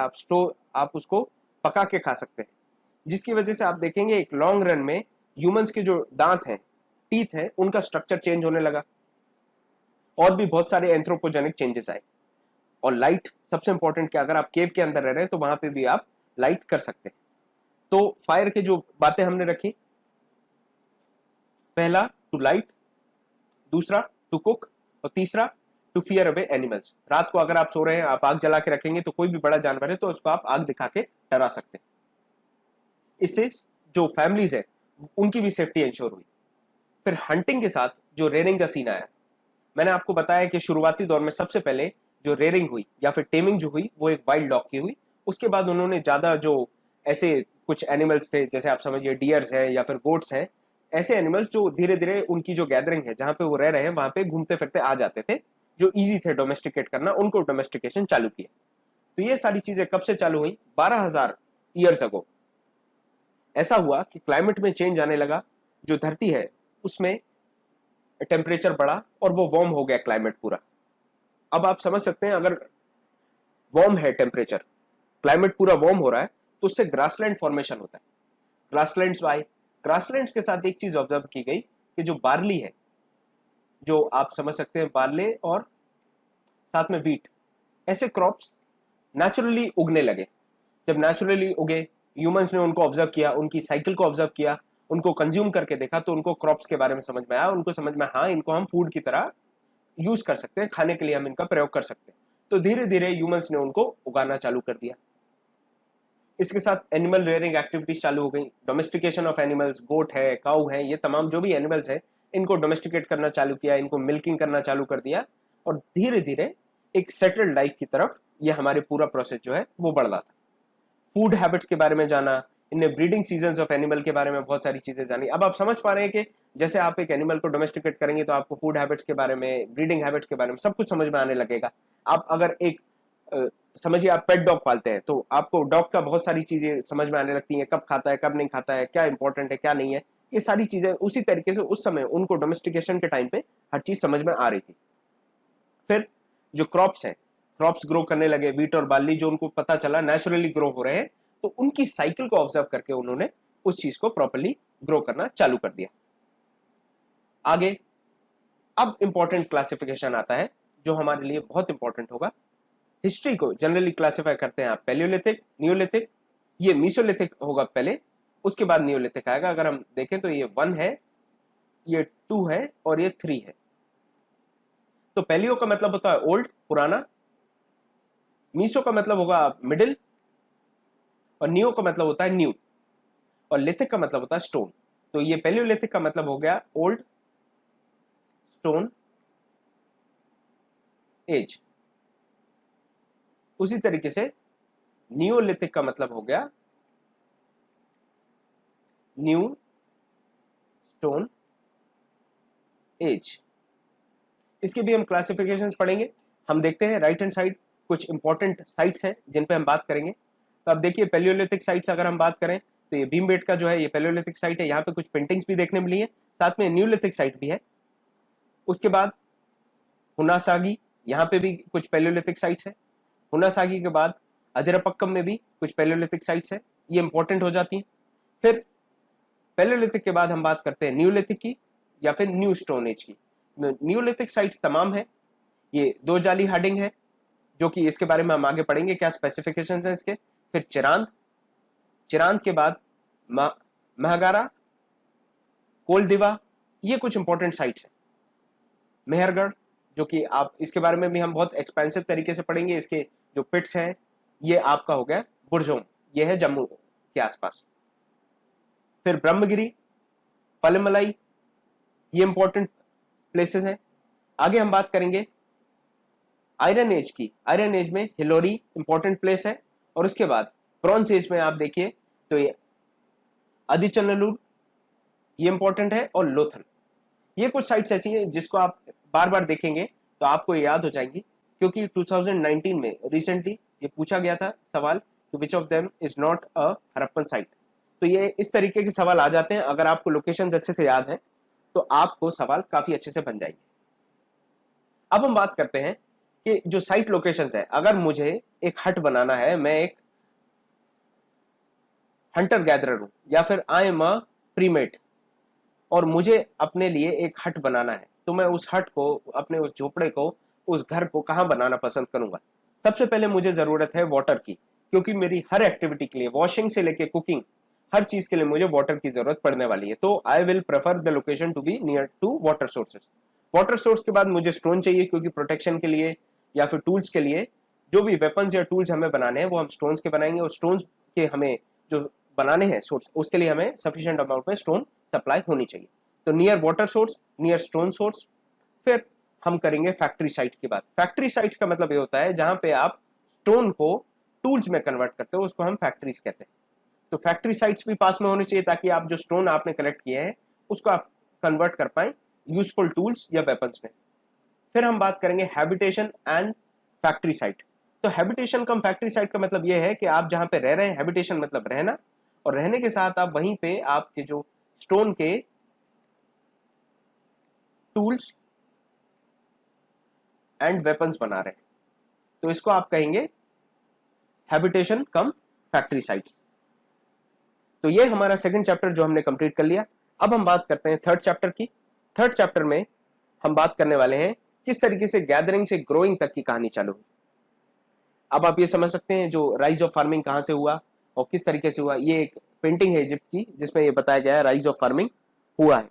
आप उसको पका के खा सकते हैं, जिसकी वजह से आप देखेंगे एक लॉन्ग रन में ह्यूमंस के जो दांत हैं, टीथ हैं, उनका स्ट्रक्चर चेंज होने लगा और भी बहुत सारे एंथ्रोपोजेनिक चेंजेस आए। और लाइट सबसे इंपॉर्टेंट, कि अगर आप केव के अंदर रह रहे हैं तो वहां पे भी आप लाइट कर सकते हैं। तो फायर के जो बातें हमने रखी, पहला टू लाइट, दूसरा टू कुक, और तीसरा टू फियर अवे एनिमल्स। रात को अगर आप सो रहे हैं, आप आग जला के रखेंगे तो कोई भी बड़ा जानवर है तो उसको आप आग दिखा के डरा सकते हैं। इससे जो फैमिलीज है उनकी भी सेफ्टी इंश्योर हुई। फिर हंटिंग के साथ जो रेयरिंग का सीन आया, मैंने आपको बताया कि शुरुआती दौर में सबसे पहले जो रेयरिंग हुई या फिर टेमिंग जो हुई वो एक वाइल्ड डॉग की हुई। उसके बाद उन्होंने ज्यादा जो ऐसे कुछ एनिमल्स थे, जैसे आप समझिए डियर्स है या फिर गोट्स हैं, ऐसे एनिमल्स जो धीरे धीरे उनकी जो गैदरिंग है जहां पे वो रह रहे हैं वहां पे घूमते फिरते आ जाते थे, जो इजी थे डोमेस्टिकेट करना, उनको डोमेस्टिकेशन चालू किया। तो ये सारी चीजें कब से चालू हुई? 12,000 ईयर्स अगो। ऐसा हुआ कि क्लाइमेट में चेंज आने लगा, जो धरती है उसमें टेम्परेचर बढ़ा और वो वार्म हो गया क्लाइमेट पूरा। अब आप समझ सकते हैं, अगर वार्म है टेम्परेचर, क्लाइमेट पूरा वार्म हो रहा है, तो उससे ग्रासलैंड फॉर्मेशन होता है। ग्रासलैंड्स आए, ग्रासलैंड्स के साथ एक चीज ऑब्जर्व की गई कि जो बार्ली है, जो आप समझ सकते हैं बार्ले और साथ में व्हीट, ऐसे क्रॉप्स नेचुरली उगने लगे। जब नेचुरली उगे, ह्यूमंस ने उनको ऑब्जर्व किया, उनकी साइकिल को ऑब्जर्व किया, उनको कंज्यूम करके देखा, तो उनको क्रॉप्स के बारे में समझ में आया। उनको समझ में, हाँ इनको हम फूड की तरह यूज कर सकते हैं, खाने के लिए हम इनका प्रयोग कर सकते हैं। तो धीरे धीरे ह्यूमंस ने उनको उगाना चालू कर दिया। इसके साथ एनिमल रेयरिंग एक्टिविटीज चालू हो गई, डोमेस्टिकेशन ऑफ एनिमल्स, गोट है, काऊ है, ये तमाम जो भी एनिमल्स है इनको डोमेस्टिकेट करना चालू किया, इनको मिल्किंग करना चालू कर दिया, और धीरे धीरे एक सेटल्ड लाइफ की तरफ ये हमारे पूरा प्रोसेस जो है वो बढ़ रहा था। फूड हैबिट्स के बारे में जाना, इनने ब्रीडिंग सीजन्स ऑफ एनिमल के बारे में बहुत सारी चीजें जानी। अब आप समझ पा रहे हैं कि जैसे आप एक एनिमल को डोमेस्टिकेट करेंगे तो आपको फूड हैबिट्स के बारे में, ब्रीडिंग हैबिट्स के बारे में सब कुछ समझ में आने लगेगा। आप अगर एक समझिए आप पेट डॉग पालते हैं तो आपको डॉग का बहुत सारी चीजें समझ में आने लगती हैं, कब खाता है, कब नहीं खाता है, क्या इंपॉर्टेंट है, क्या नहीं है। ये सारी चीजें उसी तरीके से उस समय उनको डोमेस्टिकेशन के टाइम पे हर चीज समझ में आ रही थी। फिर जो क्रॉप्स हैं, क्रॉप्स ग्रो करने लगे, वीट और बार्ली, जो उनको पता चला नेचुरली ग्रो हो रहे हैं, तो उनकी साइकिल को ऑब्जर्व करके उन्होंने उस चीज को प्रॉपर्ली ग्रो करना चालू कर दिया। आगे अब इंपॉर्टेंट क्लासिफिकेशन आता है जो हमारे लिए बहुत इंपॉर्टेंट होगा। हिस्ट्री को जनरली क्लासिफाई करते हैं आप पैलियोलिथिक, नियोलिथिक, ये मीसोलिथिक होगा पहले, उसके बाद नियोलिथिक आएगा। अगर हम देखें तो ये 1 है, ये 2 है और ये 3 है। तो पैलियो का मतलब होता है ओल्ड, पुराना, मीसो का मतलब होगा मिडिल, और नियो का मतलब होता है न्यू, और लिथिक का मतलब होता है स्टोन। तो ये पैलियोलिथिक का मतलब हो गया ओल्ड, स्टोन, एज। उसी तरीके से नियोलिथिक का मतलब हो गया न्यू, स्टोन, एज। इसके भी हम क्लासिफिकेशंस पढ़ेंगे। हम देखते हैं राइट हैंड साइड कुछ इंपॉर्टेंट साइट्स हैं जिन पे हम बात करेंगे। तो अब देखिए पैलियोलिथिक साइट्स अगर हम बात करें तो ये भीमबेटका जो है ये पैलियोलिथिक साइट है, यहाँ पे कुछ पेंटिंग्स भी देखने मिली है, साथ में न्यूलिथिक साइट भी है। उसके बाद हुनासागी, यहाँ पे भी कुछ पैलियोलिथिक साइट्स है। हुनासागी के बाद अदिरपक्कम में भी कुछ पैलियोलिथिक साइट्स है, ये इंपॉर्टेंट हो जाती है। फिर पैलियोलिथिक के बाद हम बात करते हैं न्यूलिथिक की या फिर न्यू स्टोन एज की। न्यूलिथिक साइट्स तमाम है, ये 2 जाली हार्डिंग है, जो कि इसके बारे में हम आगे पढ़ेंगे क्या स्पेसिफिकेशंस हैं इसके। फिर चिरांद, चिरांद के बाद महगारा, कोलदिवा, ये कुछ इंपॉर्टेंट साइट्स हैं। मेहरगढ़, जो कि आप इसके बारे में भी हम बहुत एक्सपेंसिव तरीके से पढ़ेंगे, इसके जो पिट्स हैं, ये आपका हो गया बुरजोम, ये है जम्मू के आसपास। फिर ब्रह्मगिरी, पलमलाई, ये इंपॉर्टेंट प्लेसेस हैं। आगे हम बात करेंगे आयरन एज में हिलोरी इंपॉर्टेंट प्लेस है, और उसके बाद ब्रॉन्ज एज में आप देखिए तो ये आदिचनल्लूर ये इंपॉर्टेंट है, और लोथल। ये कुछ साइट्स ऐसी हैं जिसको आप बार बार देखेंगे तो आपको याद हो जाएंगी, क्योंकि 2019 में रिसेंटली ये पूछा गया था सवाल कि which of them is not a Harappan site. तो ये इस तरीके के सवाल आ जाते हैं, अगर आपको लोकेशन अच्छे से याद है तो आपको सवाल काफी अच्छे से बन जाएंगे। अब हम बात करते हैं कि जो साइट लोकेशंस है, अगर मुझे एक हट बनाना है, मैं एक हंटर गैदरर हूं या फिर आई एम अ प्रीमेट, और मुझे अपने लिए एक हट बनाना है, तो मैं उस हट को, अपने उस झोपड़े को, उस घर को कहां बनाना पसंद करूंगा। सबसे पहले मुझे जरूरत है वाटर की, क्योंकि मेरी हर एक्टिविटी के लिए, वॉशिंग से लेके कुकिंग, हर चीज के लिए मुझे वाटर की जरूरत पड़ने वाली है। तो I will prefer the location to be near to water sources. Water source के बाद मुझे स्टोन चाहिए, क्योंकि प्रोटेक्शन के लिए या फिर टूल्स के लिए, जो भी वेपन्स या टूल्स हमें बनाने हैं वो हम स्टोन्स के बनाएंगे, और स्टोन्स के हमें जो बनाने हैं सोर्स, उसके लिए हमें सफिशिएंट अमाउंट में स्टोन सप्लाई होनी चाहिए। तो near water source, near stone source. फिर हम करेंगे फैक्ट्री साइट्स की बात। फैक्ट्री साइट्स का मतलब ये होता है जहां पे आप स्टोन को टूल्स में कन्वर्ट करते हो, उसको हम फैक्ट्रीज कहते हैं। तो फैक्ट्री साइट्स भी पास में होनी चाहिए, ताकि आप जो स्टोन आपने कलेक्ट किए हैं उसको आप कन्वर्ट कर पाए यूजफुल टूल्स या वेपन्स में। फिर हम बात करेंगे हैबिटेशन एंड फैक्ट्री साइट। तो हैबिटेशन कम फैक्ट्री साइट का मतलब यह है कि आप जहां पे रह रहे हैं, हैबिटेशन मतलब रहना, और रहने के साथ आप वहीं पे आपके जो स्टोन के टूल्स एंड वेपन्स बना रहे हैं, तो इसको आप कहेंगे हैबिटेशन कम फैक्ट्री साइट्स। तो ये हमारा सेकंड चैप्टर जो हमने कंप्लीट कर लिया। अब हम बात करते हैं थर्ड चैप्टर की। थर्ड चैप्टर में हम बात करने वाले हैं किस तरीके से गैदरिंग से ग्रोइंग तक की कहानी चालू हुई। अब आप ये समझ सकते हैं जो राइज ऑफ फार्मिंग कहां से हुआ और किस तरीके से हुआ। ये एक पेंटिंग है इजिप्ट की, जिसमें ये बताया गया है राइज ऑफ फार्मिंग हुआ है।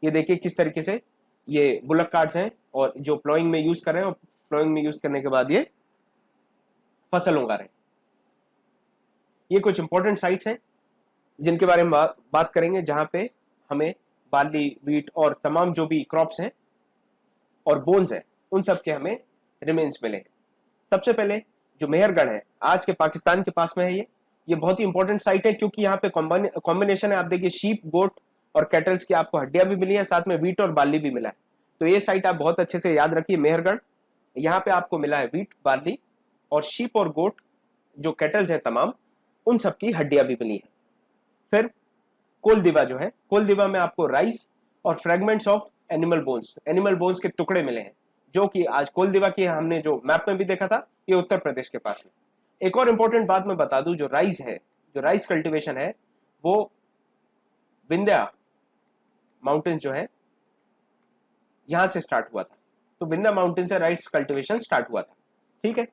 ये देखिए किस तरीके से ये बुलक कार्ड्स हैं, और जो प्लॉइंग में यूज कर रहे हैं, और प्लॉइंग में यूज करने के बाद ये फसल उगा रहे हैं। ये कुछ इंपॉर्टेंट साइट्स हैं जिनके बारे में बात करेंगे, जहां पे हमें बार्ली, व्हीट और तमाम जो भी क्रॉप्स हैं और बोन्स हैं, उन सब के हमें रिमेन्स मिले हैं। सबसे पहले जो मेहरगढ़ है, आज के पाकिस्तान के पास में है। ये बहुत ही इंपॉर्टेंट साइट है, क्योंकि यहाँ पे कॉम्बिनेशन है। आप देखिए शीप, गोट और कैटल्स की आपको हड्डियां भी मिली है, साथ में व्हीट और बार्ली भी मिला है। तो ये साइट आप बहुत अच्छे से याद रखिए, मेहरगढ़। यहाँ पे आपको मिला है व्हीट, बार्ली और शीप और गोट, जो कैटल्स हैं तमाम, उन सबकी हड्डियां भी मिली है। फिर कोलदिवा जो है, कोलदिवा में आपको राइस और फ्रेगमेंट्स ऑफ एनिमल बोन्स के टुकड़े मिले हैं, जो कि आज कोलदिवा की हमने जो मैप में भी देखा था, ये उत्तर प्रदेश के पास है। एक और इंपॉर्टेंट बात मैं बता दूं, जो राइस कल्टीवेशन है, वो विंध्या माउंटेन जो है यहां से स्टार्ट हुआ था। तो विंध्या माउंटेन से राइस कल्टीवेशन स्टार्ट हुआ था। ठीक है।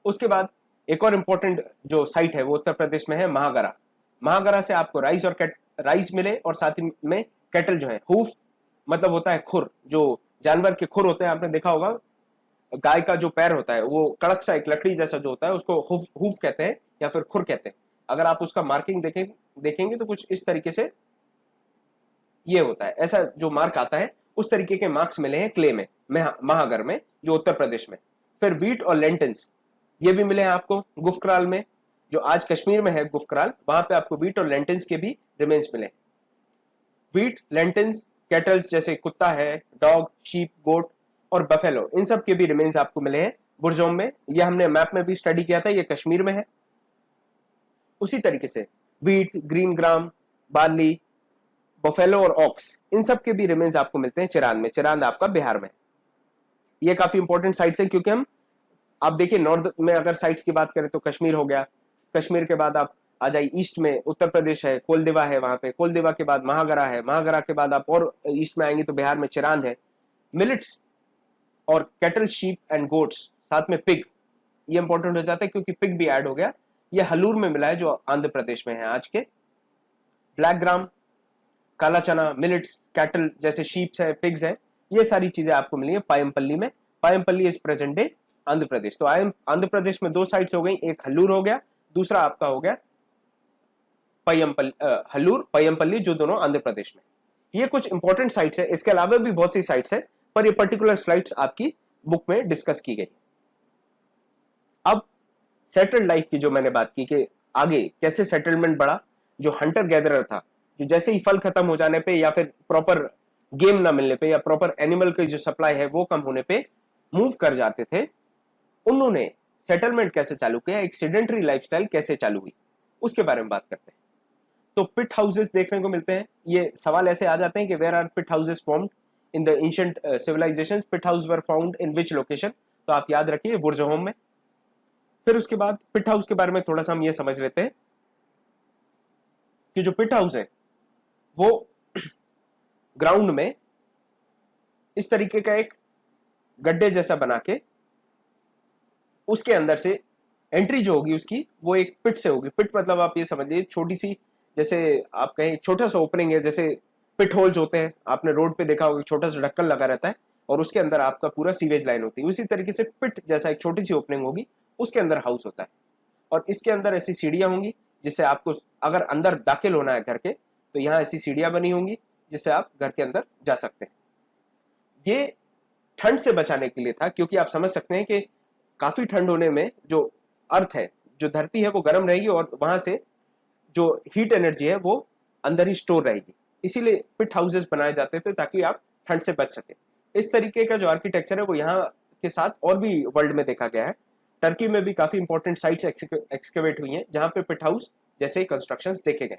उसके बाद एक और इंपॉर्टेंट जो साइट है वो उत्तर प्रदेश में है, महागरा से आपको राइस मिले, और साथ ही में कैटल जो है, हूफ मतलब होता है खुर, जो जानवर के खुर होते हैं, आपने देखा होगा, गाय का जो पैर होता है वो कड़क सा एक लकड़ी जैसा जो होता है, उसको हूफ कहते हैं या फिर खुर कहते हैं। अगर आप उसका मार्किंग देखेंगे तो कुछ इस तरीके से ये होता है, ऐसा जो मार्क आता है, उस तरीके के मार्क्स मिले हैं क्ले में, महागर में, जो उत्तर प्रदेश में। फिर व्हीट और लेंटिल्स ये भी मिले हैं आपको गुफकराल में, जो आज कश्मीर में है गुफकराल, वहां पे आपको व्हीट और लेंटिल्स के भी रिमेन्स मिले। व्हीट, लेंटिल्स, कैटल जैसे कुत्ता है, डॉग, शीप, गोट और बफेलो, इन सब के भी रिमेन्स आपको मिले हैं बुरजोम में। ये हमने मैप में भी स्टडी किया था, ये कश्मीर में है। उसी तरीके से wheat, green gram, barley, buffalo और ऑक्स, इन सब के भी रिमेन्स आपको मिलते हैं चिरांद में। चिरांद आपका बिहार में। ये काफी इंपॉर्टेंट साइट्स हैं, क्योंकि आप देखिए नॉर्थ में अगर साइट्स की बात करें तो कश्मीर हो गया, कश्मीर के बाद आप आ जाइए ईस्ट में, उत्तर प्रदेश है, कोलदिवा है वहां पे, कोलदिवा के बाद महागरा है, महागरा के बाद आप और ईस्ट में आएंगे तो बिहार में चिरांद है। मिलिट्स और कैटल, शीप एंड गोट्स, साथ में पिग, ये इंपॉर्टेंट हो जाता है क्योंकि पिग भी ऐड हो गया। ये हलूर में मिला है, जो आंध्र प्रदेश में है आज के। ब्लैक ग्राम, काला चना, मिलिट्स, कैटल जैसे शीप्स है, पिग्स है, ये सारी चीजें आपको मिली है पायमपल्ली में। पायमपल्ली is present day Andhra Pradesh. तो आंध्र प्रदेश में दो साइट्स हो गई, एक हल्लूर हो गया, दूसरा आपका हो गया हल्लूर, पयमपल्ली, जो दोनों आंध्र प्रदेश में। ये कुछ इंपॉर्टेंट साइट्स है। इसके अलावा भी बहुत सी साइट्स है, पर ये पर्टिकुलर स्लाइड्स आपकी बुक में डिस्कस की गई। अब सेटल्ड लाइफ की जो मैंने बात की कि आगे कैसे सेटलमेंट बढ़ा, जो हंटर गैदरर था, जो जैसे ही फल खत्म हो जाने पे या फिर प्रॉपर गेम ना मिलने पे या प्रॉपर एनिमल की जो सप्लाई है वो कम होने पे मूव कर जाते थे, उन्होंने सेटलमेंट कैसे चालू किया, एक सेडेंटरी लाइफस्टाइल कैसे चालू हुई, उसके बारे में बात करते हैं। तो पिट हाउसेस देखने को मिलते हैं। ये सवाल ऐसे आ जाते हैं कि where are pit houses formed in the ancient civilisations, pit house were found in which location. तो आप याद रखिए बुर्जहोम में। फिर उसके बाद पिट हाउस के बारे में थोड़ा सा हम ये समझ लेते हैं कि जो पिट हाउस है वो ग्राउंड में इस तरीके का एक गड्ढे जैसा बना के उसके अंदर से एंट्री जो होगी उसकी वो एक पिट से होगी। पिट मतलब आप ये समझ लीजिए छोटी सी, जैसे आप कहें छोटा सा ओपनिंग है, जैसे पिट होल्स होते हैं, आपने रोड पे देखा होगा छोटा सा ढक्कन लगा रहता है और उसके अंदर आपका पूरा सीवेज लाइन होती है, उसी तरीके से पिट जैसा एक छोटी सी ओपनिंग होगी, उसके अंदर हाउस होता है। और इसके अंदर ऐसी सीढ़ियां होंगी जिससे आपको अगर अंदर दाखिल होना है घर के तो यहाँ ऐसी सीढ़ियां बनी होंगी जिससे आप घर के अंदर जा सकते हैं। ये ठंड से बचाने के लिए था, क्योंकि आप समझ सकते हैं कि काफी ठंड होने में जो अर्थ है, जो धरती है वो गर्म रहेगी और वहां से जो हीट एनर्जी है वो अंदर ही स्टोर रहेगी। इसीलिए पिट हाउसेस बनाए जाते थे ताकि आप ठंड से बच सके। इस तरीके का जो आर्किटेक्चर है वो यहाँ के साथ और भी वर्ल्ड में देखा गया है। टर्की में भी काफी इंपॉर्टेंट साइट्स एक्सकेवेट हुई हैं जहां पे पिट हाउस जैसे कंस्ट्रक्शंस देखे गए।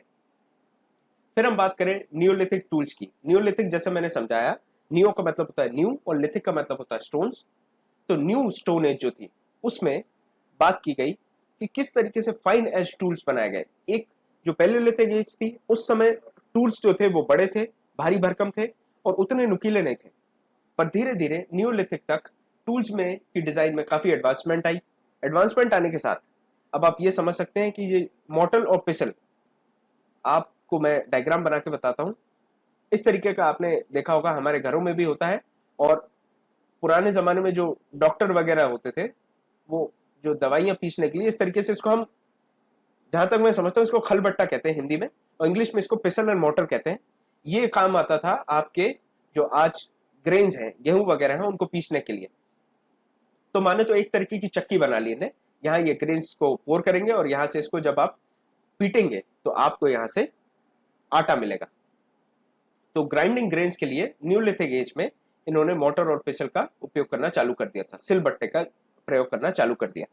फिर हम बात करें नियोलिथिक टूल्स की। नियोलिथिक जैसे मैंने समझाया, नियो का मतलब होता है न्यू और लिथिक का मतलब होता है स्टोन्स। तो न्यू स्टोन एज जो थी उसमें बात की गई कि किस तरीके से फाइन एज टूल्स बनाए गए। एक जो पैलियोलिथिक एज थी उस समय टूल्स जो थे वो बड़े थे, भारी भरकम थे और उतने नुकीले नहीं थे। पर धीरे धीरे नियोलिथिक तक टूल्स में की डिजाइन में काफी एडवांसमेंट आई। एडवांसमेंट आने के साथ अब आप ये समझ सकते हैं कि ये मॉर्टल और पिसल, आपको मैं डायग्राम बना के बताता हूं। इस तरीके का आपने देखा होगा, हमारे घरों में भी होता है। और पुराने जमाने में जो डॉक्टर वगैरह होते थे वो जो दवाइयां पीसने के लिए इस तरीके से, इसको हम जहां तक मैं समझता हूँ इसको खलबट्टा कहते हैं हिंदी में, और इंग्लिश में इसको पिसल एंड मोटर कहते हैं। ये काम आता था आपके जो आज ग्रेन्स हैं, गेहूं वगैरह हैं, उनको पीसने के लिए। तो माने तो एक तरीके की चक्की बना ली ने, यहाँ ये ग्रेन्स को पोर करेंगे और यहाँ से इसको जब आप पीटेंगे तो आपको यहाँ से आटा मिलेगा। तो ग्राइंडिंग ग्रेन्स के लिए न्यूलिथिक एज में इन्होंने मोटर और पिसल का उपयोग करना चालू कर दिया था, सिलबट्टे का प्रयोग करना चालू कर दिया।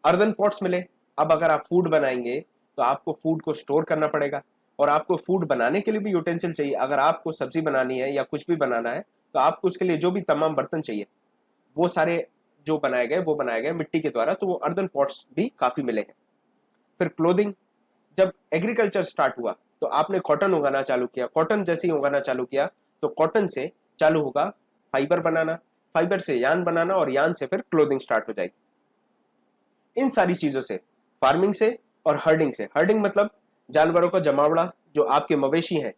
अर्दन पॉट्स मिले। अब अगर आप फूड बनाएंगे तो आपको फूड को स्टोर करना पड़ेगा और आपको फूड बनाने के लिए भी यूटेंसिल चाहिए। अगर आपको सब्जी बनानी है या कुछ भी बनाना है तो आपको उसके लिए जो भी तमाम बर्तन चाहिए वो सारे जो बनाए गए मिट्टी के द्वारा, तो वो अर्दन पॉट्स भी काफी मिले हैं। फिर क्लोथिंग, जब एग्रीकल्चर स्टार्ट हुआ तो आपने कॉटन उगाना चालू किया। कॉटन जैसे ही उगाना चालू किया तो कॉटन से चालू होगा फाइबर बनाना, फाइबर से यान बनाना और यान से फिर क्लोथिंग स्टार्ट हो जाएगी। इन सारी चीजों से, फार्मिंग से और हर्डिंग से, हर्डिंग मतलब जानवरों का जमावड़ा, जो आपके मवेशी हैं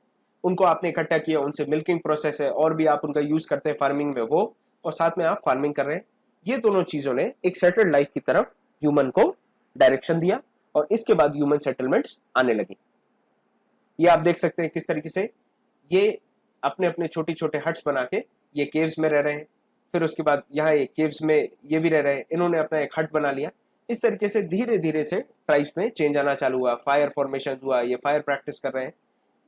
उनको आपने इकट्ठा किया, उनसे मिल्किंग प्रोसेस है और भी आप उनका यूज करते हैं फार्मिंग में वो, और साथ में आप फार्मिंग कर रहे हैं। ये दोनों चीजों ने एक सेटल्ड लाइफ की तरफ ह्यूमन को डायरेक्शन दिया और इसके बाद ह्यूमन सेटलमेंट्स आने लगी। ये आप देख सकते हैं किस तरीके से ये अपने अपने छोटे छोटे हट्स बना के ये केव्स में रह रहे हैं। फिर उसके बाद यहाँ ये केव्स में ये भी रह रहे हैं, इन्होंने अपना एक हट बना लिया। इस तरीके से धीरे धीरे से ट्राइब्स में चेंज आना चालू हुआ, फायर फॉर्मेशन हुआ, ये फायर प्रैक्टिस कर रहे हैं,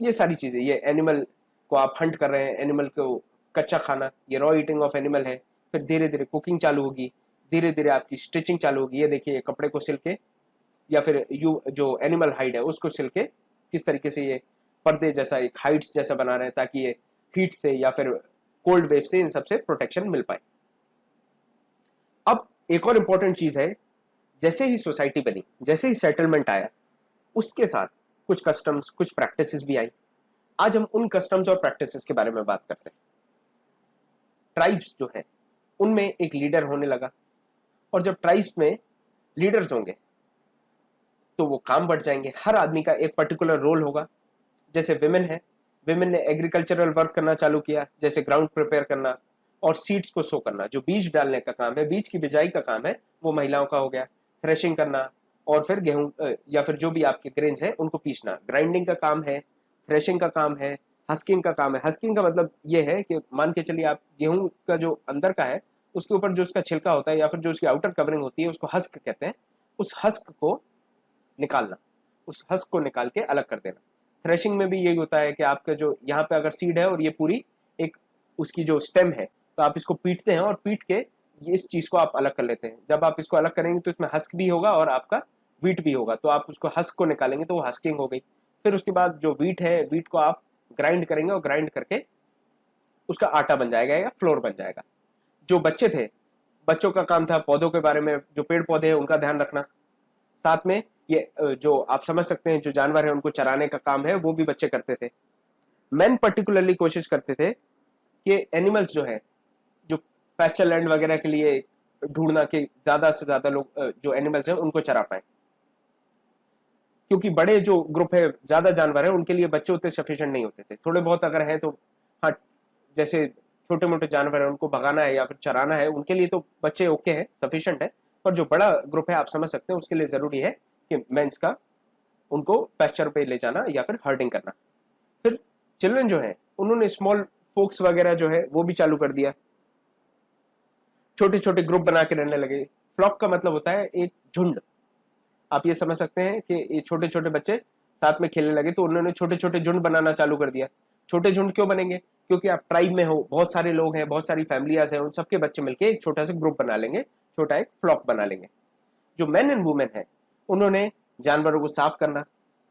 ये सारी चीजें, ये एनिमल को आप हंट कर रहे हैं, एनिमल को कच्चा खाना, ये रॉ ईटिंग ऑफ एनिमल है। फिर धीरे धीरे कुकिंग चालू होगी, धीरे धीरे आपकी स्टिचिंग चालू होगी। ये देखिए कपड़े को सिल के या फिर यू जो एनिमल हाइड है उसको सिल के किस तरीके से ये पर्दे जैसा, एक हाइट्स जैसा बना रहे हैं ताकि ये हीट से या फिर कोल्ड वेव से इन सबसे प्रोटेक्शन मिल पाए। अब एक और इंपॉर्टेंट चीज है, जैसे ही सोसाइटी बनी, जैसे ही सेटलमेंट आया, उसके साथ कुछ कस्टम्स, कुछ प्रैक्टिसेस भी आई। आज हम उन कस्टम्स और प्रैक्टिसेस के बारे में बात करते हैं। ट्राइब्स जो है उनमें एक लीडर होने लगा, और जब ट्राइब्स में लीडर्स होंगे तो वो काम बढ़ जाएंगे। हर आदमी का एक पर्टिकुलर रोल होगा। जैसे विमेन है, विमेन ने एग्रीकल्चरल वर्क करना चालू किया, जैसे ग्राउंड प्रिपेयर करना और सीड्स को सो करना, जो बीज डालने का काम है, बीज की बिजाई का काम है, वो महिलाओं का हो गया। थ्रेशिंग करना और फिर गेहूं या फिर जो भी आपके ग्रेन्स हैं उनको पीसना, ग्राइंडिंग का काम है, थ्रेशिंग का काम है, हस्किंग का काम है। हस्किंग का मतलब ये है कि मान के चलिए आप गेहूं का जो अंदर का है उसके ऊपर जो उसका छिलका होता है या फिर जो उसकी आउटर कवरिंग होती है उसको हस्क कहते हैं। उस हस्क को निकालना, उस हस्क को निकाल के अलग कर देना। थ्रेशिंग में भी यही होता है कि आपका जो यहाँ पे अगर सीड है और ये पूरी एक उसकी जो स्टेम है तो आप इसको पीटते हैं और पीट के इस चीज को आप अलग कर लेते हैं। जब आप इसको अलग करेंगे तो इसमें हस्क भी होगा और आपका वीट भी होगा, तो आप उसको हस्क को निकालेंगे तो वो हस्किंग हो गई। फिर उसके बाद जो वीट है, वीट को आप ग्राइंड करेंगे और ग्राइंड करके उसका आटा बन जाएगा या फ्लोर बन जाएगा। जो बच्चे थे, बच्चों का काम था पौधों के बारे में, जो पेड़ पौधे हैं उनका ध्यान रखना। साथ में ये जो आप समझ सकते हैं जो जानवर है उनको चराने का काम है वो भी बच्चे करते थे। मैन पर्टिकुलरली कोशिश करते थे कि एनिमल्स जो है, जो पैस्चर लैंड वगैरह के लिए ढूंढना कि ज्यादा से ज्यादा लोग जो एनिमल्स हैं उनको चरा पाए, क्योंकि बड़े जो ग्रुप है, ज्यादा जानवर है, उनके लिए बच्चे उतने सफिशिएंट नहीं होते थे। थोड़े बहुत अगर हैं तो हाँ, जैसे छोटे मोटे जानवर है उनको भगाना है या फिर चराना है उनके लिए तो बच्चे ओके है, सफिशिएंट है। पर जो बड़ा ग्रुप है आप समझ सकते हैं उसके लिए जरूरी है कि मेंस का उनको पैस्चर पे ले जाना या फिर हर्डिंग करना। फिर चिल्ड्रन जो है उन्होंने स्मॉल फोक्स वगैरह जो है वो भी चालू कर दिया, छोटे छोटे ग्रुप बना के रहने लगे। फ्लॉक का मतलब होता है एक झुंड। आप ये समझ सकते हैं कि ये छोटे छोटे बच्चे साथ में खेलने लगे तो उन्होंने छोटे छोटे झुंड बनाना चालू कर दिया। छोटे झुंड क्यों बनेंगे? क्योंकि आप ट्राइब में हो, बहुत सारे लोग हैं, बहुत सारी फैमिलियाज हैं, उन सबके बच्चे मिलकर एक छोटा सा ग्रुप बना लेंगे, छोटा एक फ्लॉक बना लेंगे। जो मैन एंड वुमेन है उन्होंने जानवरों को साफ करना,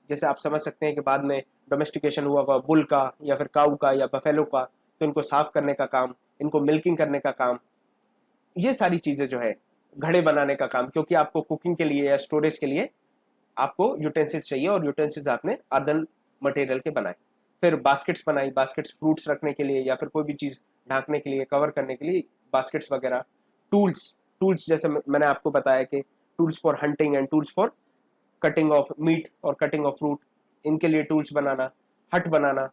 जैसे आप समझ सकते हैं कि बाद में डोमेस्टिकेशन हुआ हुआ बुल का या फिर काऊ का या बफेलो का, तो इनको साफ करने का काम, इनको मिल्किंग करने का काम, ये सारी चीजें जो है, घड़े बनाने का काम, क्योंकि आपको कुकिंग के लिए या स्टोरेज के लिए आपको यूटेंसिल्स चाहिए और यूटेंसिल्स आपने अर्दन मटेरियल के बनाए। फिर बास्केट्स बनाई, बास्केट्स फ्रूट्स रखने के लिए या फिर कोई भी चीज ढांकने के लिए, कवर करने के लिए बास्केट्स वगैरह। टूल्स, टूल्स जैसे मैंने आपको बताया कि tools for hunting and tools for cutting of meat और कटिंग ऑफ फ्रूट, इनके लिए टूल्स बनाना। हट बनाना,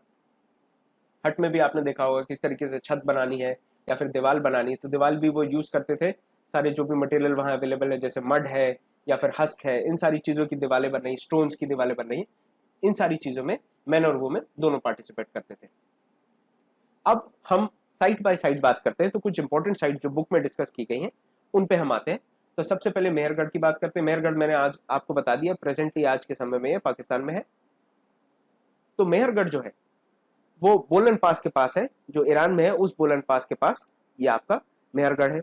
हट में भी आपने देखा होगा किस तरीके से छत बनानी है या फिर दीवार बनानी है, तो दीवार भी वो यूज करते थे। सारे जो भी मटेरियल वहां अवेलेबल है, जैसे मड है या फिर हस्क है, इन सारी चीजों की दीवारें बन रही, स्टोन्स की दीवारें बन रही, इन सारी चीजों में मैन और वुमेन दोनों पार्टिसिपेट करते थे। अब हम साइड बाय साइड बात करते हैं, तो कुछ इंपॉर्टेंट साइट जो बुक में डिस्कस की गई हैं उन पे हम आते हैं। तो सबसे पहले मेहरगढ़ की बात करते हैं। मेहरगढ़ मैंने आज आपको बता दिया, प्रेजेंटली आज के समय में ये पाकिस्तान में है। तो मेहरगढ़ जो है वो बोलन पास के पास है, जो ईरान में है, उस बोलन पास के पास ये आपका मेहरगढ़ है।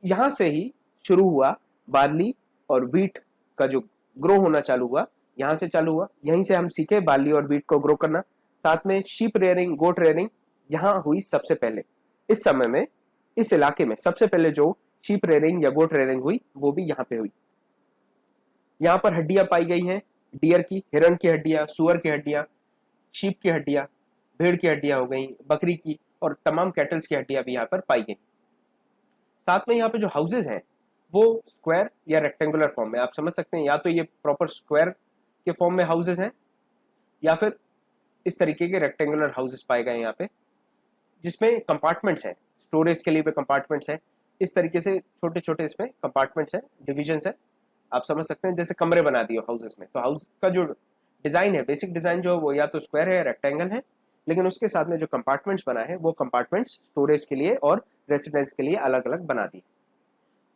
यहां से ही शुरू हुआ बार्ली और वीट का जो ग्रो होना चालू हुआ, यहां से चालू हुआ। यहीं से हम सीखे बार्ली और वीट को ग्रो करना। साथ में शीप रेयरिंग, गोट रेयरिंग यहां हुई सबसे पहले। इस समय में इस इलाके में सबसे पहले जो शीप रेयरिंग या गोट रेयरिंग हुई वो भी यहां पे हुई। यहां पर हड्डियां पाई गई हैं डियर की, हिरण की हड्डियां, सुअर की हड्डियां, शीप की हड्डियां, भेड़ की हड्डियां हो गई, बकरी की, और तमाम कैटल्स की हड्डियां भी यहाँ पर पाई गई। साथ में यहाँ पे जो हाउसेज हैं वो स्क्वायर या रेक्टेंगुलर फॉर्म में, आप समझ सकते हैं, या तो ये प्रॉपर स्क्वायर के फॉर्म में हाउसेज हैं या फिर इस तरीके के रेक्टेंगुलर हाउसेज पाए गए यहाँ पे, जिसमें कंपार्टमेंट्स हैं, स्टोरेज के लिए भी कंपार्टमेंट्स हैं। इस तरीके से छोटे छोटे इसमें कंपार्टमेंट्स हैं, डिविजन्स हैं, आप समझ सकते हैं, जैसे कमरे बना दिए हाउसेज में। तो हाउस का जो डिजाइन है, बेसिक डिजाइन जो है वो या तो स्क्वायर है या रेक्टेंगल है, लेकिन उसके साथ में जो कंपार्टमेंट्स बना है वो कंपार्टमेंट्स स्टोरेज के लिए और रेसिडेंस के लिए अलग अलग बना दी।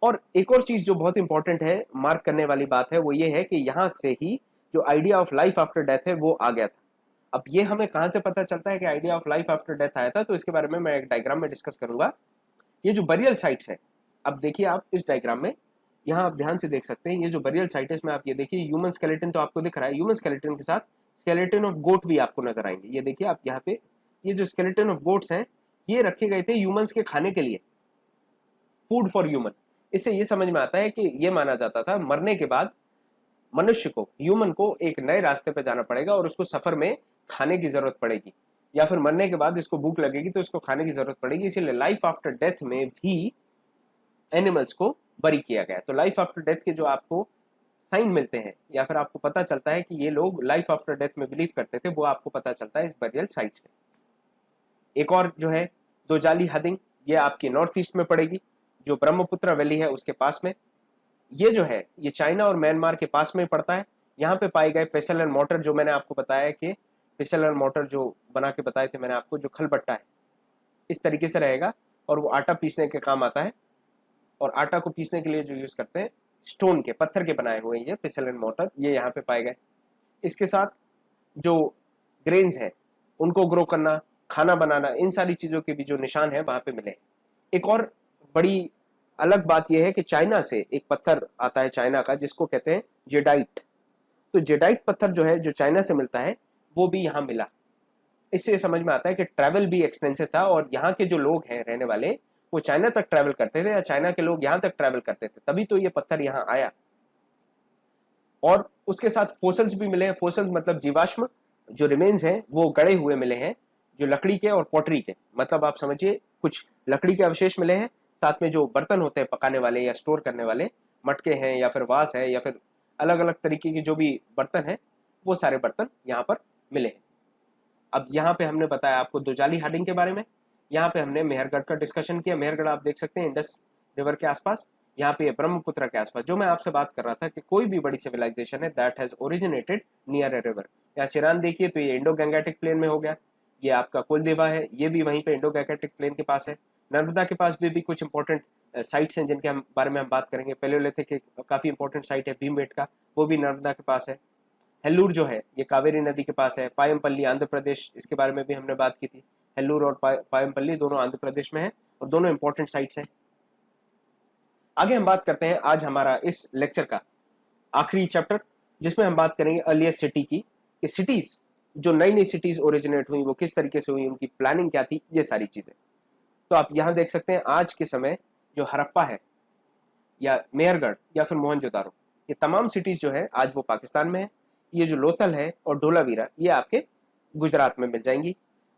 और एक और चीज जो बहुत इंपॉर्टेंट है, मार्क करने वाली बात है, वो ये है कि यहाँ से ही जो idea of life after death है वो आ गया था। अब ये हमें कहाँ से पता चलता है कि idea of life after death आया था, तो इसके बारे में मैं एक डायग्राम में डिस्कस करूंगा। ये जो बरियल साइट्स है, अब देखिए आप इस डायग्राम में, यहाँ आप ध्यान से देख सकते हैं, ये जो बरियल साइट है इसमें आप ये देखिए ह्यूमन स्केलेटन तो आपको दिख रहा है, ह्यूमन स्केलेटन के साथ स्केलेटन ऑफ गोट भी आपको नजर आएंगे। ये देखिए आप यहाँ पे, ये जो स्केलेटन ऑफ गोट्स हैं ये रखे गए थे ह्यूमंस के खाने के लिए, फूड फॉर ह्यूमन। इससे ये समझ में आता है कि ये माना जाता था मरने के बाद मनुष्य को, ह्यूमन को एक नए रास्ते पर जाना पड़ेगा और उसको सफर में खाने की जरूरत पड़ेगी, या फिर मरने के बाद इसको भूख लगेगी तो इसको खाने की जरूरत पड़ेगी। इसीलिए लाइफ आफ्टर डेथ में भी एनिमल्स को बरी किया गया। तो लाइफ आफ्टर डेथ के जो आपको साइन मिलते हैं या फिर आपको पता चलता है कि ये लोग लाइफ आफ्टर डेथ में बिलीव करते थे, वो आपको पता चलता है इस बरियल साइट से। एक और जो है दोजाली हदिंग, ये आपकी नॉर्थ ईस्ट में पड़ेगी, जो ब्रह्मपुत्र वैली है उसके पास में। ये जो है ये चाइना और म्यांमार के पास में पड़ता है। यहाँ पे पाए गए पेसल एंड मोटर, जो मैंने आपको बताया कि फिसलन मोटर जो बना के बताए थे मैंने आपको, जो खलबट्टा है, इस तरीके से रहेगा और वो आटा पीसने के काम आता है। और आटा को पीसने के लिए जो यूज करते हैं, स्टोन के, पत्थर के बनाए हुए ये फिसलन मोटर, ये यहाँ पे पाए गए। इसके साथ जो ग्रेन्स है उनको ग्रो करना, खाना बनाना, इन सारी चीजों के भी जो निशान है वहां पे मिले। एक और बड़ी अलग बात यह है कि चाइना से एक पत्थर आता है चाइना का, जिसको कहते हैं जेडाइट। तो जेडाइट पत्थर जो है, जो चाइना से मिलता है, वो भी यहाँ मिला। इससे समझ में आता है कि ट्रैवल भी एक्सपेंसिव था और यहाँ के जो लोग हैं रहने वाले, वो चाइना तक ट्रैवल करते थे या चाइना के लोग यहाँ तक ट्रैवल करते थे, तभी तो ये पत्थर यहाँ आया। और उसके साथ फोसल्स भी मिले हैं। फोसल्स मतलब जीवाश्म जो रिमेन्स हैं वो गड़े हुए मिले हैं, जो लकड़ी के और पॉटरी के, मतलब आप समझिए कुछ लकड़ी के अवशेष मिले हैं, साथ में जो बर्तन होते हैं पकाने वाले या स्टोर करने वाले, मटके हैं या फिर वास है या फिर अलग अलग तरीके के जो भी बर्तन हैं, वो सारे बर्तन यहाँ पर मिले हैं। अब यहाँ पे हमने बताया आपको दोजाली हार्डिंग के बारे में। यहाँ पे हमने मेहरगढ़ का डिस्कशन किया। मेहरगढ़ आप देख सकते हैं इंडस रिवर के आसपास, यहाँ पे ब्रह्मपुत्र के आसपास। जो मैं आपसे बात कर रहा था कि कोई भी बड़ी सिविलाइजेशन है that has originated near a river. यहाँ चिरान देखिए तो ये इंडो गंगेटिक प्लेन में हो गया। ये आपका कोलदेवा है, ये भी वहीं पे इंडो गंगेटिक प्लेन के पास है। नर्मदा के पास भी कुछ इंपॉर्टेंट साइट्स हैं जिनके बारे में हम बात करेंगे। पेलेओलिथिक काफी इंपॉर्टेंट साइट है भीमबेटका का, वो भी नर्मदा के पास है। हेल्लूर जो है ये कावेरी नदी के पास है। पायमपल्ली आंध्र प्रदेश, इसके बारे में भी हमने बात की थी। हेल्लूर और पायमपल्ली दोनों आंध्र प्रदेश में है और दोनों इंपॉर्टेंट साइट्स हैं। आगे हम बात करते हैं आज हमारा इस लेक्चर का आखिरी चैप्टर, जिसमें हम बात करेंगे अर्लिएस्ट सिटी की। सिटीज, जो नई नई सिटीज ओरिजिनेट हुई वो किस तरीके से हुई, उनकी प्लानिंग क्या थी, ये सारी चीजें। तो आप यहाँ देख सकते हैं आज के समय जो हड़प्पा है या मेहरगढ़ या फिर मोहनजोदारो, ये तमाम सिटीज जो है आज वो पाकिस्तान में है। ये जो लोथल है और ढोलावीरा ये आपके गुजरात में मिल जाएंगी।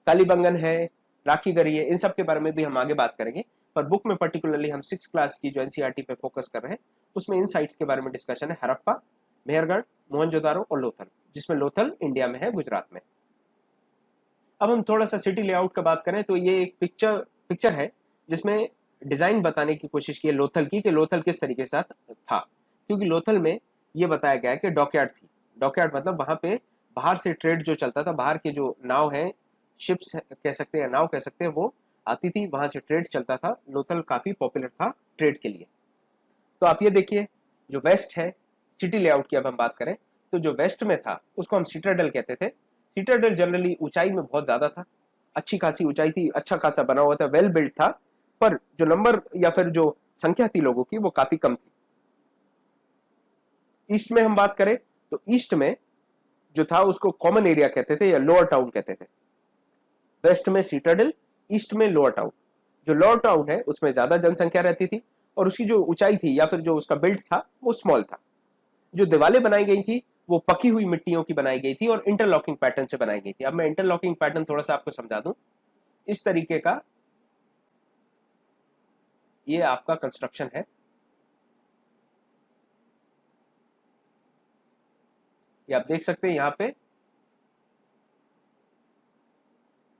कालीबंगन है, राखीगढ़ी है, इन सब के बारे में भी हम आगे बात करेंगे। पर बुक में पर्टिकुलरली हम 6th क्लास की जो एनसीईआरटी पे फोकस कर रहे हैं, उसमें इन साइट्स के बारे में डिस्कशन है। हड़प्पा, मेहरगढ़, मोहनजोदारो और लोथल, जिसमें लोथल इंडिया में है, गुजरात में। अब हम थोड़ा सा सिटी लेआउट का बात करें तो ये एक पिक्चर है जिसमें डिजाइन बताने की कोशिश की है लोथल की, कि लोथल किस तरीके से था। क्योंकि लोथल में ये बताया गया है कि डॉकयार्ड थी। डॉकयार्ड मतलब वहां पे बाहर से ट्रेड जो चलता था, बाहर के जो नाव है, शिप्स कह सकते हैं, नाव कह सकते हैं, वो आती थी, वहां से ट्रेड चलता था। लोथल काफी पॉपुलर था ट्रेड के लिए। तो आप ये देखिए, जो वेस्ट है सिटी लेआउट की अब हम बात करें तो जो वेस्ट में था उसको हम सिटाडेल कहते थे। सिटाडेल जनरली ऊंचाई में बहुत ज्यादा था, अच्छी खासी ऊंचाई थी, अच्छा खासा बना हुआ था, वेल बिल्ड था, पर जो नंबर या फिर जो संख्या थी लोगों की वो काफी कम थी। ईस्ट में हम बात करें तो ईस्ट में जो था उसको कॉमन एरिया कहते थे या लोअर टाउन कहते थे। वेस्ट में सिटाडेल, ईस्ट में लोअर टाउन। जो लोअर टाउन है उसमें ज्यादा जनसंख्या रहती थी और उसकी जो ऊंचाई थी या फिर जो उसका बिल्ड था वो स्मॉल था। जो दीवारें बनाई गई थी वो पकी हुई मिट्टियों की बनाई गई थी और इंटरलॉकिंग पैटर्न से बनाई गई थी। अब मैं इंटरलॉकिंग पैटर्न थोड़ा सा आपको समझा दूं। इस तरीके का ये आपका कंस्ट्रक्शन है। ये आप देख सकते हैं, यहाँ पे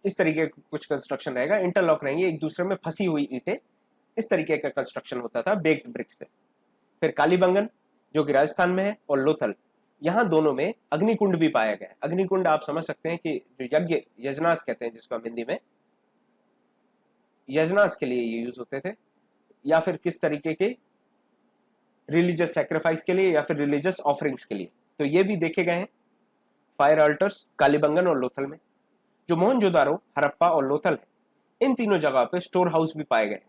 इस तरीके का कुछ कंस्ट्रक्शन रहेगा, इंटरलॉक रहेंगे, एक दूसरे में फंसी हुई ईंटें, इस तरीके का कंस्ट्रक्शन होता था बेक्ड ब्रिक्स से। फिर कालीबंगन जो कि राजस्थान में है और लोथल, यहाँ दोनों में अग्निकुंड भी पाया गया है। अग्निकुंड आप समझ सकते हैं कि जो यज्ञ, यजनास कहते हैं जिसको हम हिंदी में, यजनास के लिए ये यूज होते थे या फिर किस तरीके के रिलीजियस सेक्रीफाइस के लिए या फिर रिलीजियस ऑफरिंग्स के लिए। तो ये भी देखे गए हैं फायर अल्टर्स कालीबंगन और लोथल में। जो मोहनजोदारो, हड़प्पा और लोथल है, इन तीनों जगह पे स्टोर हाउस भी पाए गए।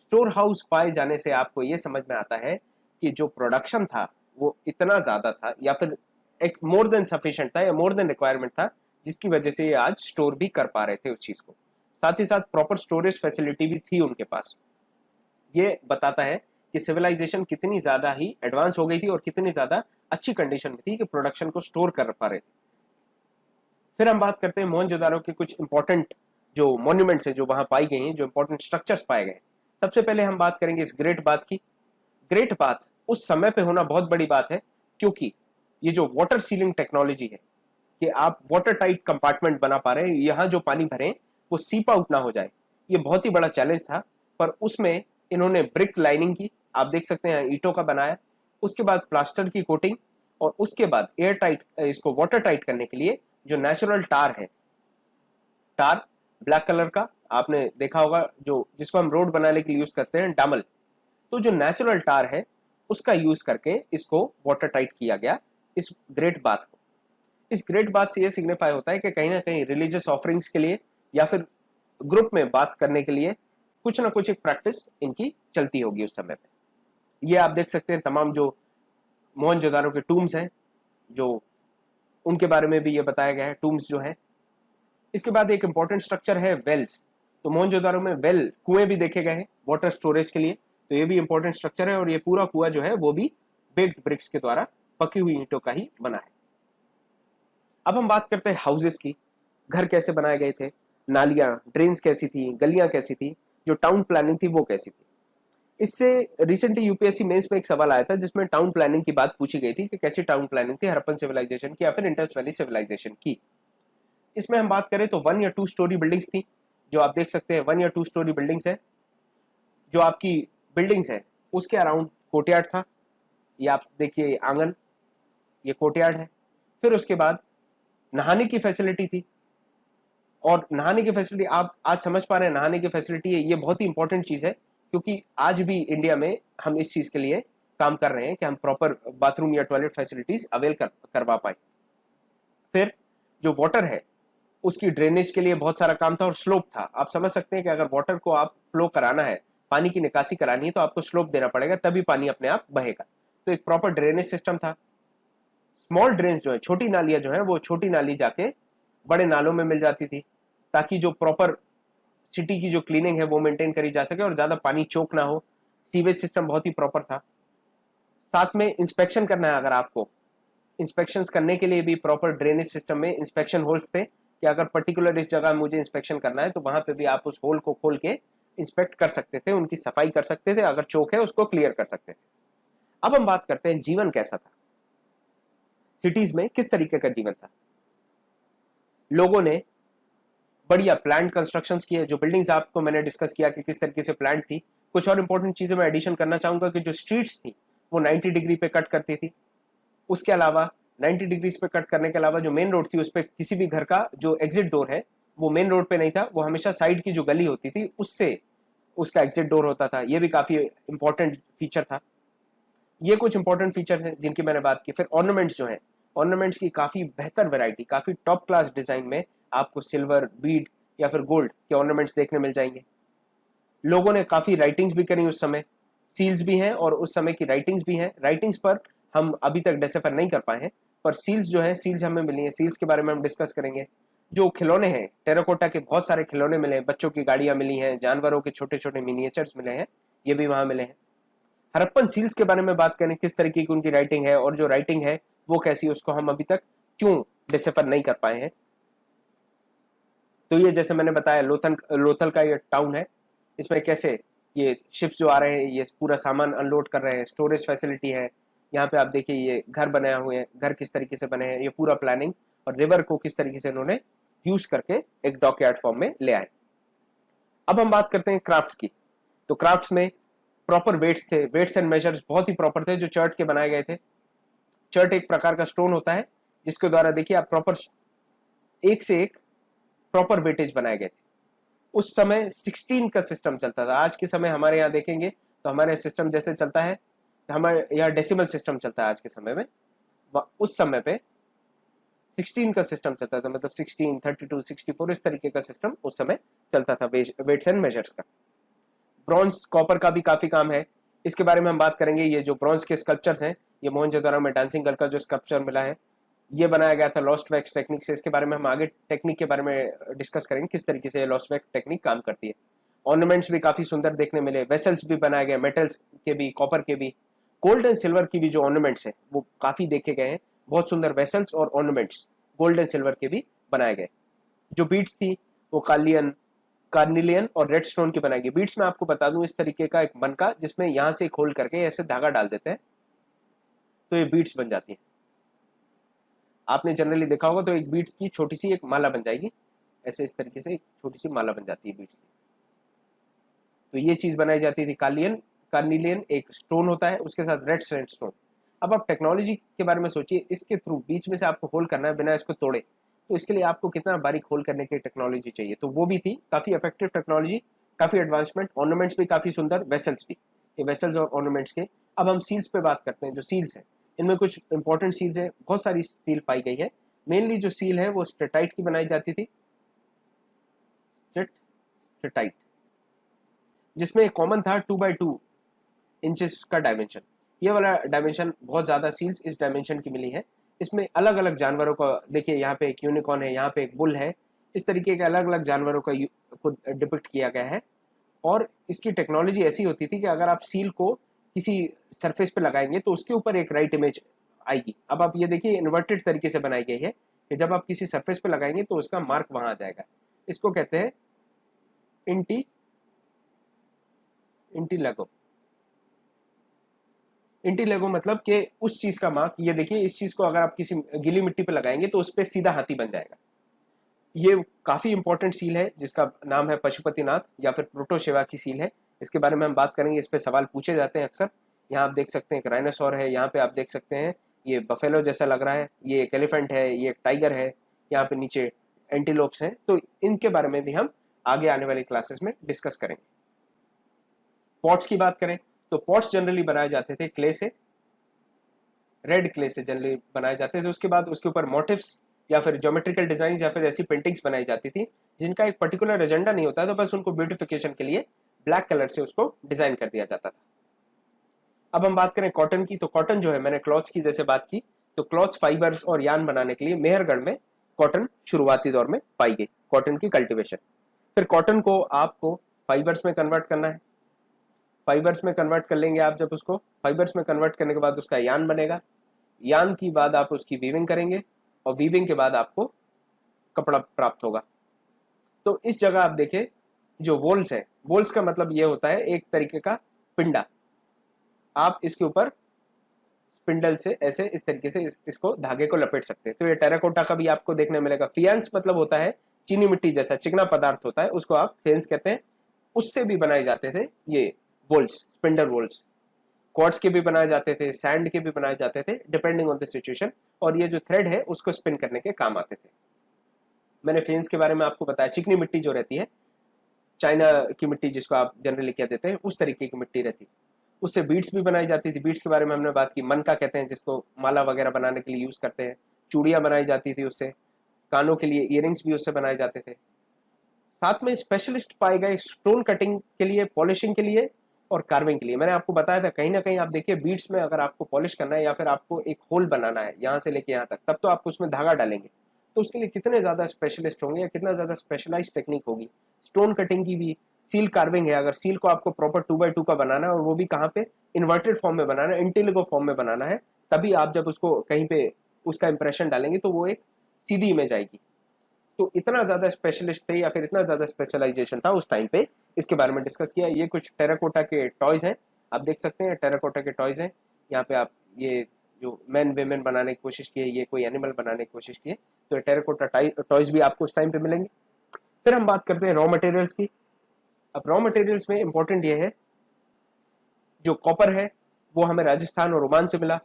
स्टोर हाउस पाए जाने से आपको ये समझ में आता है कि जो प्रोडक्शन था वो इतना ज्यादा था या फिर एक मोर देन सफिशिएंट था या मोर देन रिक्वायरमेंट था, जिसकी वजह से ये आज स्टोर भी कर पा रहे थे उस चीज को। साथ ही साथ प्रॉपर स्टोरेज फैसिलिटी भी थी उनके पास। ये बताता है कि सिविलाइजेशन कितनी ज्यादा ही एडवांस हो गई थी और कितनी ज्यादा अच्छी कंडीशन में थी कि प्रोडक्शन को स्टोर कर पा रहे थे। फिर हम बात करते हैं मोहनजोदारो के कुछ इंपॉर्टेंट जो मॉन्यूमेंट्स हैं जो वहां पाई गई हैं, जो इंपॉर्टेंट स्ट्रक्चर्स पाए गए। सबसे पहले हम बात करेंगे इस ग्रेट बाथ की। ग्रेट बाथ उस समय पे होना बहुत बड़ी बात है, क्योंकि ये जो वाटर सीलिंग टेक्नोलॉजी है कि आप वाटर टाइट कंपार्टमेंट बना पा रहे हैं, यहाँ जो पानी भरें वो सीप आउट ना हो जाए, ये बहुत ही बड़ा चैलेंज था। पर उसमें इन्होंने ब्रिक लाइनिंग की, आप देख सकते हैं ईंटों का बनाया, उसके बाद प्लास्टर की कोटिंग और उसके बाद एयर टाइट, इसको वाटर टाइट करने के लिए जो नेचुरल टार है, टार ब्लैक कलर का आपने देखा होगा, जो जिसको हम रोड बनाने के लिए यूज करते हैं, डामल। तो जो नेचुरल टार है उसका यूज करके इसको वाटर टाइट किया गया, इस ग्रेट बाथ को। इस ग्रेट बाथ से ये सिग्निफाई होता है कि कहीं ना कहीं रिलीजियस ऑफरिंग्स के लिए या फिर ग्रुप में बात करने के लिए कुछ ना कुछ एक प्रैक्टिस इनकी चलती होगी उस समय पे। ये आप देख सकते हैं तमाम जो मोहनजोदारो के टूम्स हैं, जो उनके बारे में भी ये बताया गया है, टूम्स जो है। इसके बाद एक इंपॉर्टेंट स्ट्रक्चर है वेल्स। तो मोहनजोदारो में वेल, कुएं भी देखे गए हैं वाटर स्टोरेज के लिए, तो ये भी इंपॉर्टेंट स्ट्रक्चर है। और ये पूरा कुआं जो है वो भी बेक्ड ब्रिक्स के द्वारा, पकी हुई ईंटों का ही बना है। अब हम बात करते हैं हाउसेस की, घर कैसे बनाए गए थे, नालियां, ड्रेन्स कैसी थी, गलियां कैसी थी, जो टाउन प्लानिंग थी वो कैसी थी। इससे रिसेंटली यूपीएससी मेंस में एक सवाल आया था जिसमें टाउन प्लानिंग की बात पूछी गई थी कि कैसी टाउन प्लानिंग थी हड़प्पन सिविलाइजेशन की या फिर इंडस वैली सिविलाइजेशन की। इसमें हम बात करें तो 1 या 2 स्टोरी बिल्डिंग्स थी, जो आप देख सकते हैं 1 या 2 स्टोरी बिल्डिंग्स है। जो आपकी बिल्डिंग्स है उसके अराउंड कोर्टयार्ड था, ये आप देखिए आंगन, ये कोर्टयार्ड है। फिर उसके बाद नहाने की फैसिलिटी थी, और नहाने की फैसिलिटी आप आज समझ पा रहे हैं, नहाने की फैसिलिटी है, ये बहुत ही इंपॉर्टेंट चीज है, क्योंकि आज भी इंडिया में हम इस चीज के लिए काम कर रहे हैं कि हम प्रॉपर बाथरूम या टॉयलेट फैसिलिटीज अवेल करवा पाए। फिर जो वाटर है उसकी ड्रेनेज के लिए बहुत सारा काम था और स्लोप था। आप समझ सकते हैं कि अगर वाटर को आप फ्लो कराना है, पानी की निकासी करानी है, तो आपको स्लोप देना पड़ेगा, तभी पानी अपने आप बहेगा। तो एक प्रॉपर ड्रेनेज सिस्टम था। स्मॉल ड्रेन्स जो है, छोटी नालियां जो है, वो छोटी नाली जाके बड़े नालों में मिल जाती थी, ताकि जो प्रॉपर सिटी की जो क्लीनिंग है वो मेंटेन करी जा सके और ज्यादा पानी चोक ना हो। सीवेज सिस्टम बहुत ही प्रॉपर था। साथ में इंस्पेक्शन करना है, अगर आपको इंस्पेक्शन करने के लिए भी प्रॉपर ड्रेनेज सिस्टम में इंस्पेक्शन होल्स थे, कि अगर पर्टिकुलर इस जगह मुझे इंस्पेक्शन करना है तो वहां पे भी आप उस होल को खोल के इंस्पेक्ट कर सकते थे, उनकी सफाई कर सकते थे, अगर चोक है उसको क्लियर कर सकते थे। अब हम बात करते हैं जीवन कैसा था, सिटीज में किस तरीके का जीवन था। लोगों ने बढ़िया प्लांट कंस्ट्रक्शंस किए। जो बिल्डिंग्स आपको मैंने डिस्कस किया कि किस तरीके से प्लांट थी, कुछ और इंपॉर्टेंट चीजें मैं एडिशन करना चाहूंगा कि जो स्ट्रीट्स थी वो 90 डिग्री पे कट करती थी। उसके अलावा 90 डिग्रीज पे कट करने के अलावा जो मेन रोड थी उस पर किसी भी घर का जो एग्जिट डोर है वो मेन रोड पे नहीं था, वो हमेशा साइड की जो गली होती थी उससे उसका एग्जिट डोर होता था। ये भी काफी इंपॉर्टेंट फीचर था। ये कुछ इंपॉर्टेंट फीचर हैं जिनकी मैंने बात की। फिर ऑर्नामेंट्स जो है, ऑर्नामेंट्स की काफी बेहतर वैरायटी, काफी टॉप क्लास डिजाइन में आपको सिल्वर, बीड या फिर गोल्ड के ऑर्नामेंट्स देखने मिल जाएंगे। लोगों ने काफी राइटिंग्स भी करी उस समय, सील्स भी हैं और उस समय की राइटिंग्स भी हैं। राइटिंग्स पर हम अभी तक डेसिफर नहीं कर पाए हैं, पर सील्स जो है, सील्स हमें मिली है, सील्स के बारे में हम डिस्कस करेंगे। जो खिलौने हैं, टेराकोटा के बहुत सारे खिलौने मिले हैं, बच्चों की गाड़ियां मिली हैं, जानवरों के छोटे छोटे मिनिएचर्स मिले हैं, ये भी वहां मिले हैं। हड़प्पन सील्स के बारे में बात करें, किस तरीके की उनकी राइटिंग है और जो राइटिंग है वो कैसी, उसको हम अभी तक क्यों डिसेफर नहीं कर पाए हैं। तो ये जैसे मैंने बताया, लोथल का ये टाउन है, इसमें कैसे ये शिप्स जो आ रहे हैं ये पूरा सामान अनलोड कर रहे हैं, स्टोरेज फैसिलिटी है। यहाँ पे आप देखिए ये घर बनाए हुए हैं, घर किस तरीके से बने हैं, ये पूरा प्लानिंग, और रिवर को किस तरीके से इन्होंने यूज करके एक डॉकयार्ड फॉर्म में ले आए। अब हम बात करते हैं क्राफ्ट्स की। तो क्राफ्ट्स में प्रॉपर वेट्स थे, वेट्स एंड मेजर्स बहुत ही प्रॉपर थे जो चर्ट के बनाए गए थे। चर्ट एक प्रकार का स्टोन होता है जिसके द्वारा देखिए आप प्रॉपर एक से एक प्रॉपर वेटेज बनाए गए थे। उस समय 16 का सिस्टम चलता था। आज के समय हमारे यहाँ देखेंगे तो हमारे सिस्टम जैसे चलता है, हमारे यहाँ डेसिमल सिस्टम चलता है आज के समय में। उस समय पे 16 का सिस्टम चलता था, मतलब 16, 32, 64 इस तरीके का सिस्टम उस समय चलता था वेट्स एंड मेजर्स का। ब्रॉन्ज कॉपर का भी काफी काम है, इसके बारे में हम बात करेंगे। ये जो ब्रॉन्ज के स्कल्पचर्स हैं, ये मोहनजोदड़ो में डांसिंग गर्ल का जो स्कल्पचर मिला है, ये बनाया गया था लॉस्ट वैक्स टेक्निक से। इसके बारे में हम आगे टेक्निक के बारे में डिस्कस करेंगे, किस तरीके से लॉस्ट वैक्स टेक्निक काम करती है। ऑर्नामेंट्स भी काफी सुंदर देखने मिले, वेसल्स भी बनाए गए, मेटल्स के भी, कॉपर के भी, गोल्ड एंड सिल्वर की भी जो ऑर्नामेंट्स है वो काफी देखे गए हैं। बहुत सुंदर वेसल्स और ऑर्नामेंट्स गोल्ड एंड सिल्वर के भी बनाए गए। जो बीड्स थी वो कार्निलियन और रेड स्टोन की बनाई गई। बीड्स में आपको बता दूं, इस तरीके का एक बनका जिसमें यहां से खोल करके ऐसे धागा डाल देते हैं तो ये बीड्स बन जाती है। आपने जनरली देखा होगा तो एक बीड्स की छोटी सी एक माला बन जाएगी, ऐसे इस तरीके से एक छोटी सी माला बन जाती है बीड्स की। तो ये चीज बनाई जाती थी। कार्निलियन एक स्टोन होता है, उसके साथ रेड सैंडस्टोन। अब आप टेक्नोलॉजी के बारे में सोचिए, इसके थ्रू बीच में से आपको होल करना है बिना इसको तोड़े, तो इसके लिए आपको कितना बारीक होल करने की टेक्नोलॉजी चाहिए, तो वो भी थी काफी इफेक्टिव टेक्नोलॉजी, काफी एडवांसमेंट, ऑर्नामेंट्स भी काफी सुंदर, वेसल्स भी, ये वेसल्स और ऑर्नामेंट्स के। अब हम सील्स पे बात करते हैं। जो सील्स है इनमें कुछ इंपॉर्टेंट सील्स है, बहुत सारी सील पाई गई है। मेनली जो सील है वो स्टेटाइट की बनाई जाती थी, स्टेटाइट, जिसमें कॉमन था 2x2 इंचेस का डायमेंशन। ये वाला डायमेंशन बहुत ज्यादा सील्स इस डायमेंशन की मिली है। इसमें अलग अलग जानवरों का, देखिए यहाँ पे एक यूनिकॉर्न है, यहाँ पे एक बुल है, इस तरीके के अलग अलग जानवरों को डिपिक्ट किया गया है। और इसकी टेक्नोलॉजी ऐसी होती थी कि अगर आप सील को किसी सरफेस पे लगाएंगे तो उसके ऊपर एक राइट इमेज आएगी। अब आप ये देखिए इन्वर्टेड तरीके से बनाई गई है कि जब आप किसी सरफेस पे लगाएंगे तो उसका मार्क वहां आ जाएगा। इसको कहते हैं इंटीलेगो। इंटीलेगो मतलब कि उस चीज का मार्क, ये देखिए इस चीज को अगर आप किसी गीली मिट्टी पे लगाएंगे तो उस पर सीधा हाथी बन जाएगा। ये काफी इंपॉर्टेंट सील है जिसका नाम है पशुपतिनाथ या फिर प्रोटोशेवा की सील है। इसके बारे में हम बात करेंगे, इस पे सवाल पूछे जाते हैं अक्सर। यहाँ आप देख सकते हैं एक राइनोसॉर है, यहाँ पे आप देख सकते हैं ये बफेलो जैसा लग रहा है, ये एक एलिफेंट है, ये एक टाइगर है, यहाँ पे नीचे एंटीलोप्स हैं। तो इनके बारे में भी हम आगे आने वाली क्लासेस में डिस्कस करेंगे। पॉट्स की बात करें तो पॉट्स जनरली बनाए जाते थे क्ले से, रेड क्ले से जनरली बनाए जाते थे। उसके बाद उसके ऊपर मोटिव्स या फिर ज्योमेट्रिकल डिजाइन या फिर ऐसी पेंटिंग्स बनाई जाती थी जिनका एक पर्टिकुलर एजेंडा नहीं होता, तो बस उनको ब्यूटिफिकेशन के लिए ब्लैक कलर से उसको डिजाइन कर दिया जाता था। अब हम बात करें कॉटन की, तो कॉटन जो है, मैंने क्लॉथ्स की जैसे बात की, तो क्लॉथ्स, फाइबर्स और यान बनाने के लिए मेहरगढ़ में कॉटन शुरुआती दौर में पाई गई, कॉटन की कल्टीवेशन। फिर कॉटन को आपको फाइबर्स में कन्वर्ट करना है, फाइबर्स में कन्वर्ट कर लेंगे आप। जब उसको फाइबर्स में कन्वर्ट करने के बाद उसका यान बनेगा, यान की बाद आप उसकी वीविंग करेंगे और वीविंग के बाद आपको कपड़ा प्राप्त होगा। तो इस जगह आप देखें जो वोल्स है, वोल्स का मतलब ये होता है एक तरीके का पिंडा। आप इसके ऊपर स्पिंडल से ऐसे इस तरीके से इसको धागे को लपेट सकते हैं। तो ये टेराकोटा का भी आपको देखने मिलेगा। फियांस मतलब होता है चीनी मिट्टी जैसा चिकना पदार्थ होता है, उसको आप फेंस कहते हैं। उससे भी बनाए जाते थे ये वोल्स, स्पिंडल वोल्स। क्वार्ट्स के भी बनाए जाते थे, सैंड के भी बनाए जाते थे, डिपेंडिंग ऑन द सिचुएशन। और ये जो थ्रेड है उसको स्पिन करने के काम आते थे। मैंने फेंस के बारे में आपको बताया, चिकनी मिट्टी जो रहती है, चाइना की मिट्टी जिसको आप जनरली कह देते हैं, उस तरीके की मिट्टी रहती, उससे बीड्स भी बनाई जाती थी। बीड्स के बारे में हमने बात की, मन का कहते हैं जिसको माला वगैरह बनाने के लिए यूज करते हैं। चूड़ियां बनाई जाती थी उससे, कानों के लिए इयरिंग्स भी उससे बनाए जाते थे। साथ में स्पेशलिस्ट पाए गए स्टोन कटिंग के लिए, पॉलिशिंग के लिए और कार्विंग के लिए। मैंने आपको बताया था कहीं ना कहीं आप देखिए बीड्स में अगर आपको पॉलिश करना है या फिर आपको एक होल बनाना है यहाँ से लेके यहाँ तक, तब तो आप उसमें धागा डालेंगे, तो उसके लिए कितने ज्यादा स्पेशलिस्ट होंगे या कितना ज्यादा स्पेशलाइज टेक्निक होगी। स्टोन कटिंग की भी, सील कार्विंग है, अगर सील को आपको प्रॉपर 2x2 का बनाना है और वो भी कहाँ पे, इन्वर्टेड फॉर्म में बनाना है, इंटेलिगो फॉर्म में बनाना है, तभी आप जब उसको कहीं पे उसका इंप्रेशन डालेंगे तो वो एक सीधी इमेज आएगी। तो इतना ज्यादा स्पेशलिस्ट थे या फिर इतना ज्यादा स्पेशलाइजेशन था उस टाइम पे, इसके बारे में डिस्कस किया। ये कुछ टेराकोटा के टॉयज हैं, आप देख सकते हैं टेराकोटा के टॉयज हैं। यहाँ पे आप ये जो मैन वेमेन बनाने की कोशिश की है, ये कोई एनिमल बनाने की कोशिश की है, तो टेराकोटा टॉयज भी आपको उस टाइम पे मिलेंगे। फिर हम बात करते हैं रॉ मटेरियल्स की। अब रॉ मटेरियल्स में इंपॉर्टेंट ये है, जो कॉपर है वो हमें राजस्थान और ओमान से मिला,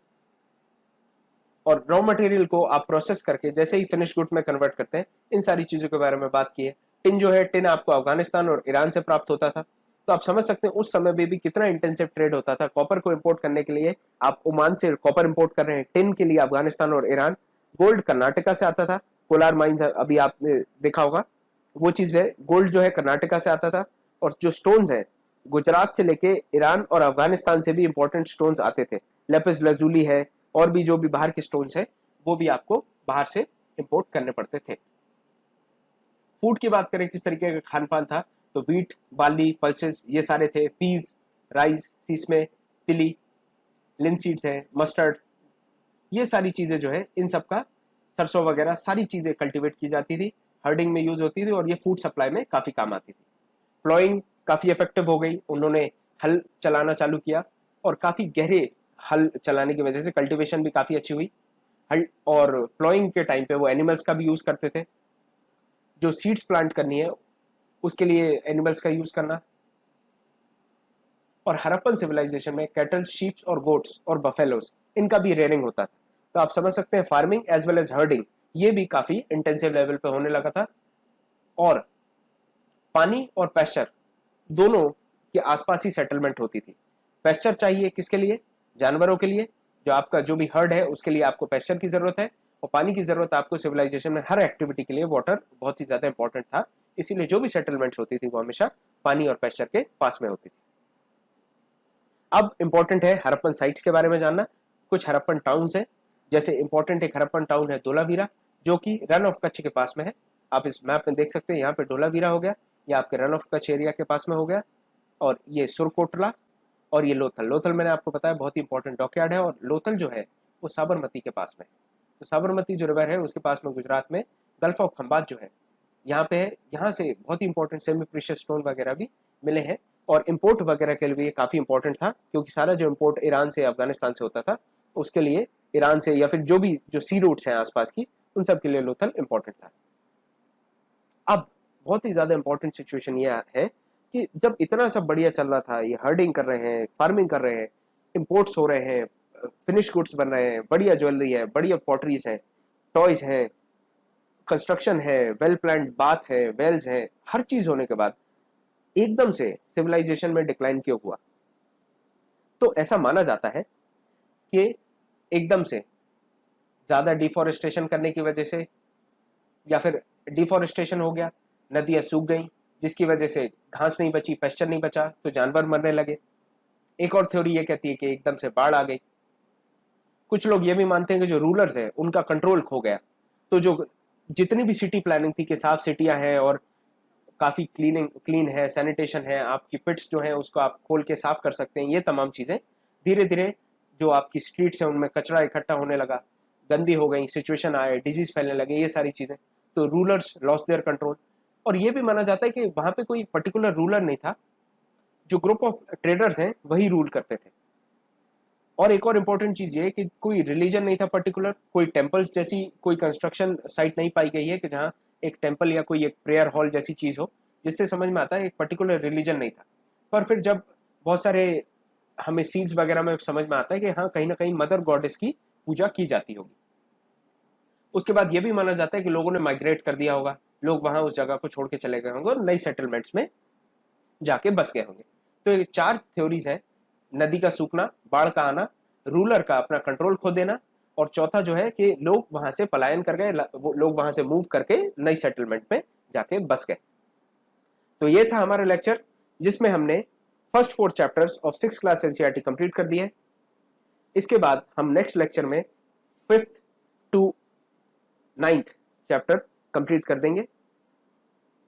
और रॉ मटेरियल को आप प्रोसेस करके जैसे ही फिनिश गुड में कन्वर्ट करते हैं, इन सारी चीजों के बारे में बात की है। टिन जो है, टिन आपको अफगानिस्तान और ईरान से प्राप्त होता था। तो आप समझ सकते हैं उस समय में भी कितना इंटेंसिव ट्रेड होता था। कॉपर को इंपोर्ट करने के लिए आप ओमान से कॉपर इंपोर्ट कर रहे हैं, टिन के लिए अफगानिस्तान और ईरान। गोल्ड कर्नाटका से आता था, कोलार माइंस अभी आपने देखा होगा, वो चीज है। गोल्ड जो है कर्नाटका से आता था, और जो स्टोन्स है गुजरात से लेके ईरान और अफगानिस्तान से भी इंपॉर्टेंट स्टोन्स आते थे। लेपिस लजूली है, और भी जो भी बाहर के स्टोन्स है वो भी आपको बाहर से इंपोर्ट करने पड़ते थे। फूड की बात करें किस तरीके का खान पान था, तो व्हीट, बार्ली, पल्सेस ये सारे थे, पीज, राइस, सीसमे, तिली, लिनसीड्स है, मस्टर्ड, ये सारी चीजें जो है, इन सब का, सरसों वगैरह सारी चीजें कल्टीवेट की जाती थी, हर्डिंग में यूज होती थी, और ये फूड सप्लाई में काफी काम आती थी। प्लॉइंग काफी इफेक्टिव हो गई, उन्होंने हल चलाना चालू किया, और काफी गहरे हल चलाने की वजह से कल्टीवेशन भी काफी अच्छी हुई। हल और प्लॉइंग के टाइम पे वो एनिमल्स का भी यूज करते थे, जो सीड्स प्लांट करनी है उसके लिए एनिमल्स का यूज करना। और हरप्पन सिविलाइजेशन में कैटल, शीप्स और गोट्स और बफेलोस, इनका भी रेयरिंग होता था। तो आप समझ सकते हैं farming as well as herding, ये भी काफी इंटेंसिव लेवल पे होने लगा था। और पानी और पेस्चर दोनों के आसपास ही सेटलमेंट होती थी। पेस्चर चाहिए किसके लिए? जानवरों के लिए, जो आपका जो भी हर्ड है उसके लिए आपको पेस्चर की जरूरत है, और पानी की जरूरत आपको सिविलाइजेशन में हर एक्टिविटी के लिए वाटर बहुत ही ज्यादा इंपॉर्टेंट था। इसीलिए जो भी सेटलमेंट्स होती थी वो हमेशा पानी और पेस्चर के पास में होती थी। अब इंपॉर्टेंट है हरप्पन साइट्स के बारे में जानना। कुछ हरप्पन टाउन्स है, जैसे इंपॉर्टेंट एक हरप्पन टाउन है धोलावीरा, जो कि रन ऑफ कच्छ के पास में है। आप इस मैप में देख सकते हैं, यहाँ पे धोलावीरा हो गया, ये आपके रन ऑफ कच्छ एरिया के पास में हो गया, और ये सुरकोटला, और ये लोथल। लोथल मैंने आपको बताया बहुत ही इंपॉर्टेंट डॉकयार्ड है, और लोथल जो है वो साबरमती के पास में है। तो साबरमती जो रिवर है उसके पास में गुजरात में गल्फ ऑफ खंबात जो है यहाँ पे है। यहाँ से बहुत ही इंपॉर्टेंट सेमी प्रीशियस स्टोन वगैरह भी मिले हैं, और इंपोर्ट वगैरह के लिए काफी इंपॉर्टेंट था, क्योंकि सारा जो इंपोर्ट ईरान से अफगानिस्तान से होता था, उसके लिए ईरान से या फिर जो भी जो सी रूट्स हैं आसपास की, उन सब के लिए लोथल इंपॉर्टेंट था। अब बहुत ही ज्यादा इंपॉर्टेंट सिचुएशन ये है कि जब इतना सब बढ़िया चल रहा था, ये हर्डिंग कर रहे हैं, फार्मिंग कर रहे हैं, इंपोर्ट्स हो रहे हैं, फिनिश गुड्स बन रहे हैं, बढ़िया ज्वेलरी है, बढ़िया पॉटरीज है, टॉयज है, कंस्ट्रक्शन है, वेल प्लान्ड बाथ है, वेल्स है, हर चीज होने के बाद एकदम से सिविलाइजेशन में डिक्लाइन क्यों हुआ? तो ऐसा माना जाता है कि एकदम से ज्यादा डिफॉरेस्टेशन करने की वजह से, या फिर डिफॉरेस्टेशन हो गया, नदियां सूख गई, जिसकी वजह से घास नहीं बची, पेस्चर नहीं बचा, तो जानवर मरने लगे। एक और थ्योरी ये कहती है कि एकदम से बाढ़ आ गई। कुछ लोग ये भी मानते हैं कि जो रूलर्स है उनका कंट्रोल खो गया, तो जो जितनी भी सिटी प्लानिंग थी कि साफ सिटियां हैं और काफी क्लीन है, सैनिटेशन है, आपकी पिट्स जो है उसको आप खोल के साफ कर सकते हैं, ये तमाम चीजें धीरे धीरे जो आपकी स्ट्रीट्स है उनमें कचरा इकट्ठा होने लगा, गंदी हो गई, सिचुएशन आए, डिजीज फैलने लगे, ये सारी चीजें, तो रूलर्स लॉस्ट देयर कंट्रोल। और ये भी माना जाता है कि वहां पे कोई पर्टिकुलर रूलर नहीं था, जो ग्रुप ऑफ ट्रेडर्स हैं वही रूल करते थे। और एक और इंपॉर्टेंट चीज ये कि कोई रिलीजन नहीं था पर्टिकुलर, कोई टेम्पल्स जैसी कोई कंस्ट्रक्शन साइट नहीं पाई गई है कि जहाँ एक टेम्पल या कोई एक प्रेयर हॉल जैसी चीज हो, जिससे समझ में आता है एक पर्टिकुलर रिलीजन नहीं था। पर फिर जब बहुत सारे हमें सीन्स वगैरह में समझ में आता है कि हाँ कहीं ना कहीं मदर गॉडेस की पूजा की जाती होगी। उसके बाद ये भी माना जाता है कि लोगों ने माइग्रेट कर दिया होगा, लोग वहां उस जगह को छोड़ के चले गए होंगे और नई सेटलमेंट्स में जाके बस गए होंगे। तो ये 4 थ्योरीज है: नदी का सूखना, बाढ़ का आना, रूलर का अपना कंट्रोल खो देना, और चौथा जो है कि लोग वहां से पलायन कर गए, लोग वहां से मूव करके नई सेटलमेंट में जाके बस गए। तो ये था हमारा लेक्चर, जिसमें हमने first 4 chapters of 6th class NCERT complete कर दिए। इसके बाद हम नेक्स्ट लेक्चर में 5th to 9th chapter complete कर देंगे।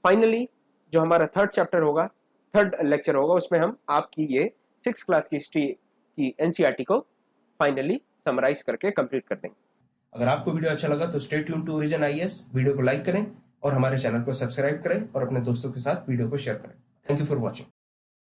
फाइनली जो हमारा थर्ड लेक्चर होगा उसमें हम आपकी ये 6th क्लास की हिस्ट्री की एनसीईआरटी को फाइनली समराइज करके कंप्लीट कर देंगे। अगर आपको वीडियो अच्छा लगा तो stay tuned to Origin IAS, video को लाइक करें और हमारे चैनल को सब्सक्राइब करें और अपने दोस्तों के साथ वीडियो को शेयर करें। Thank you for watching.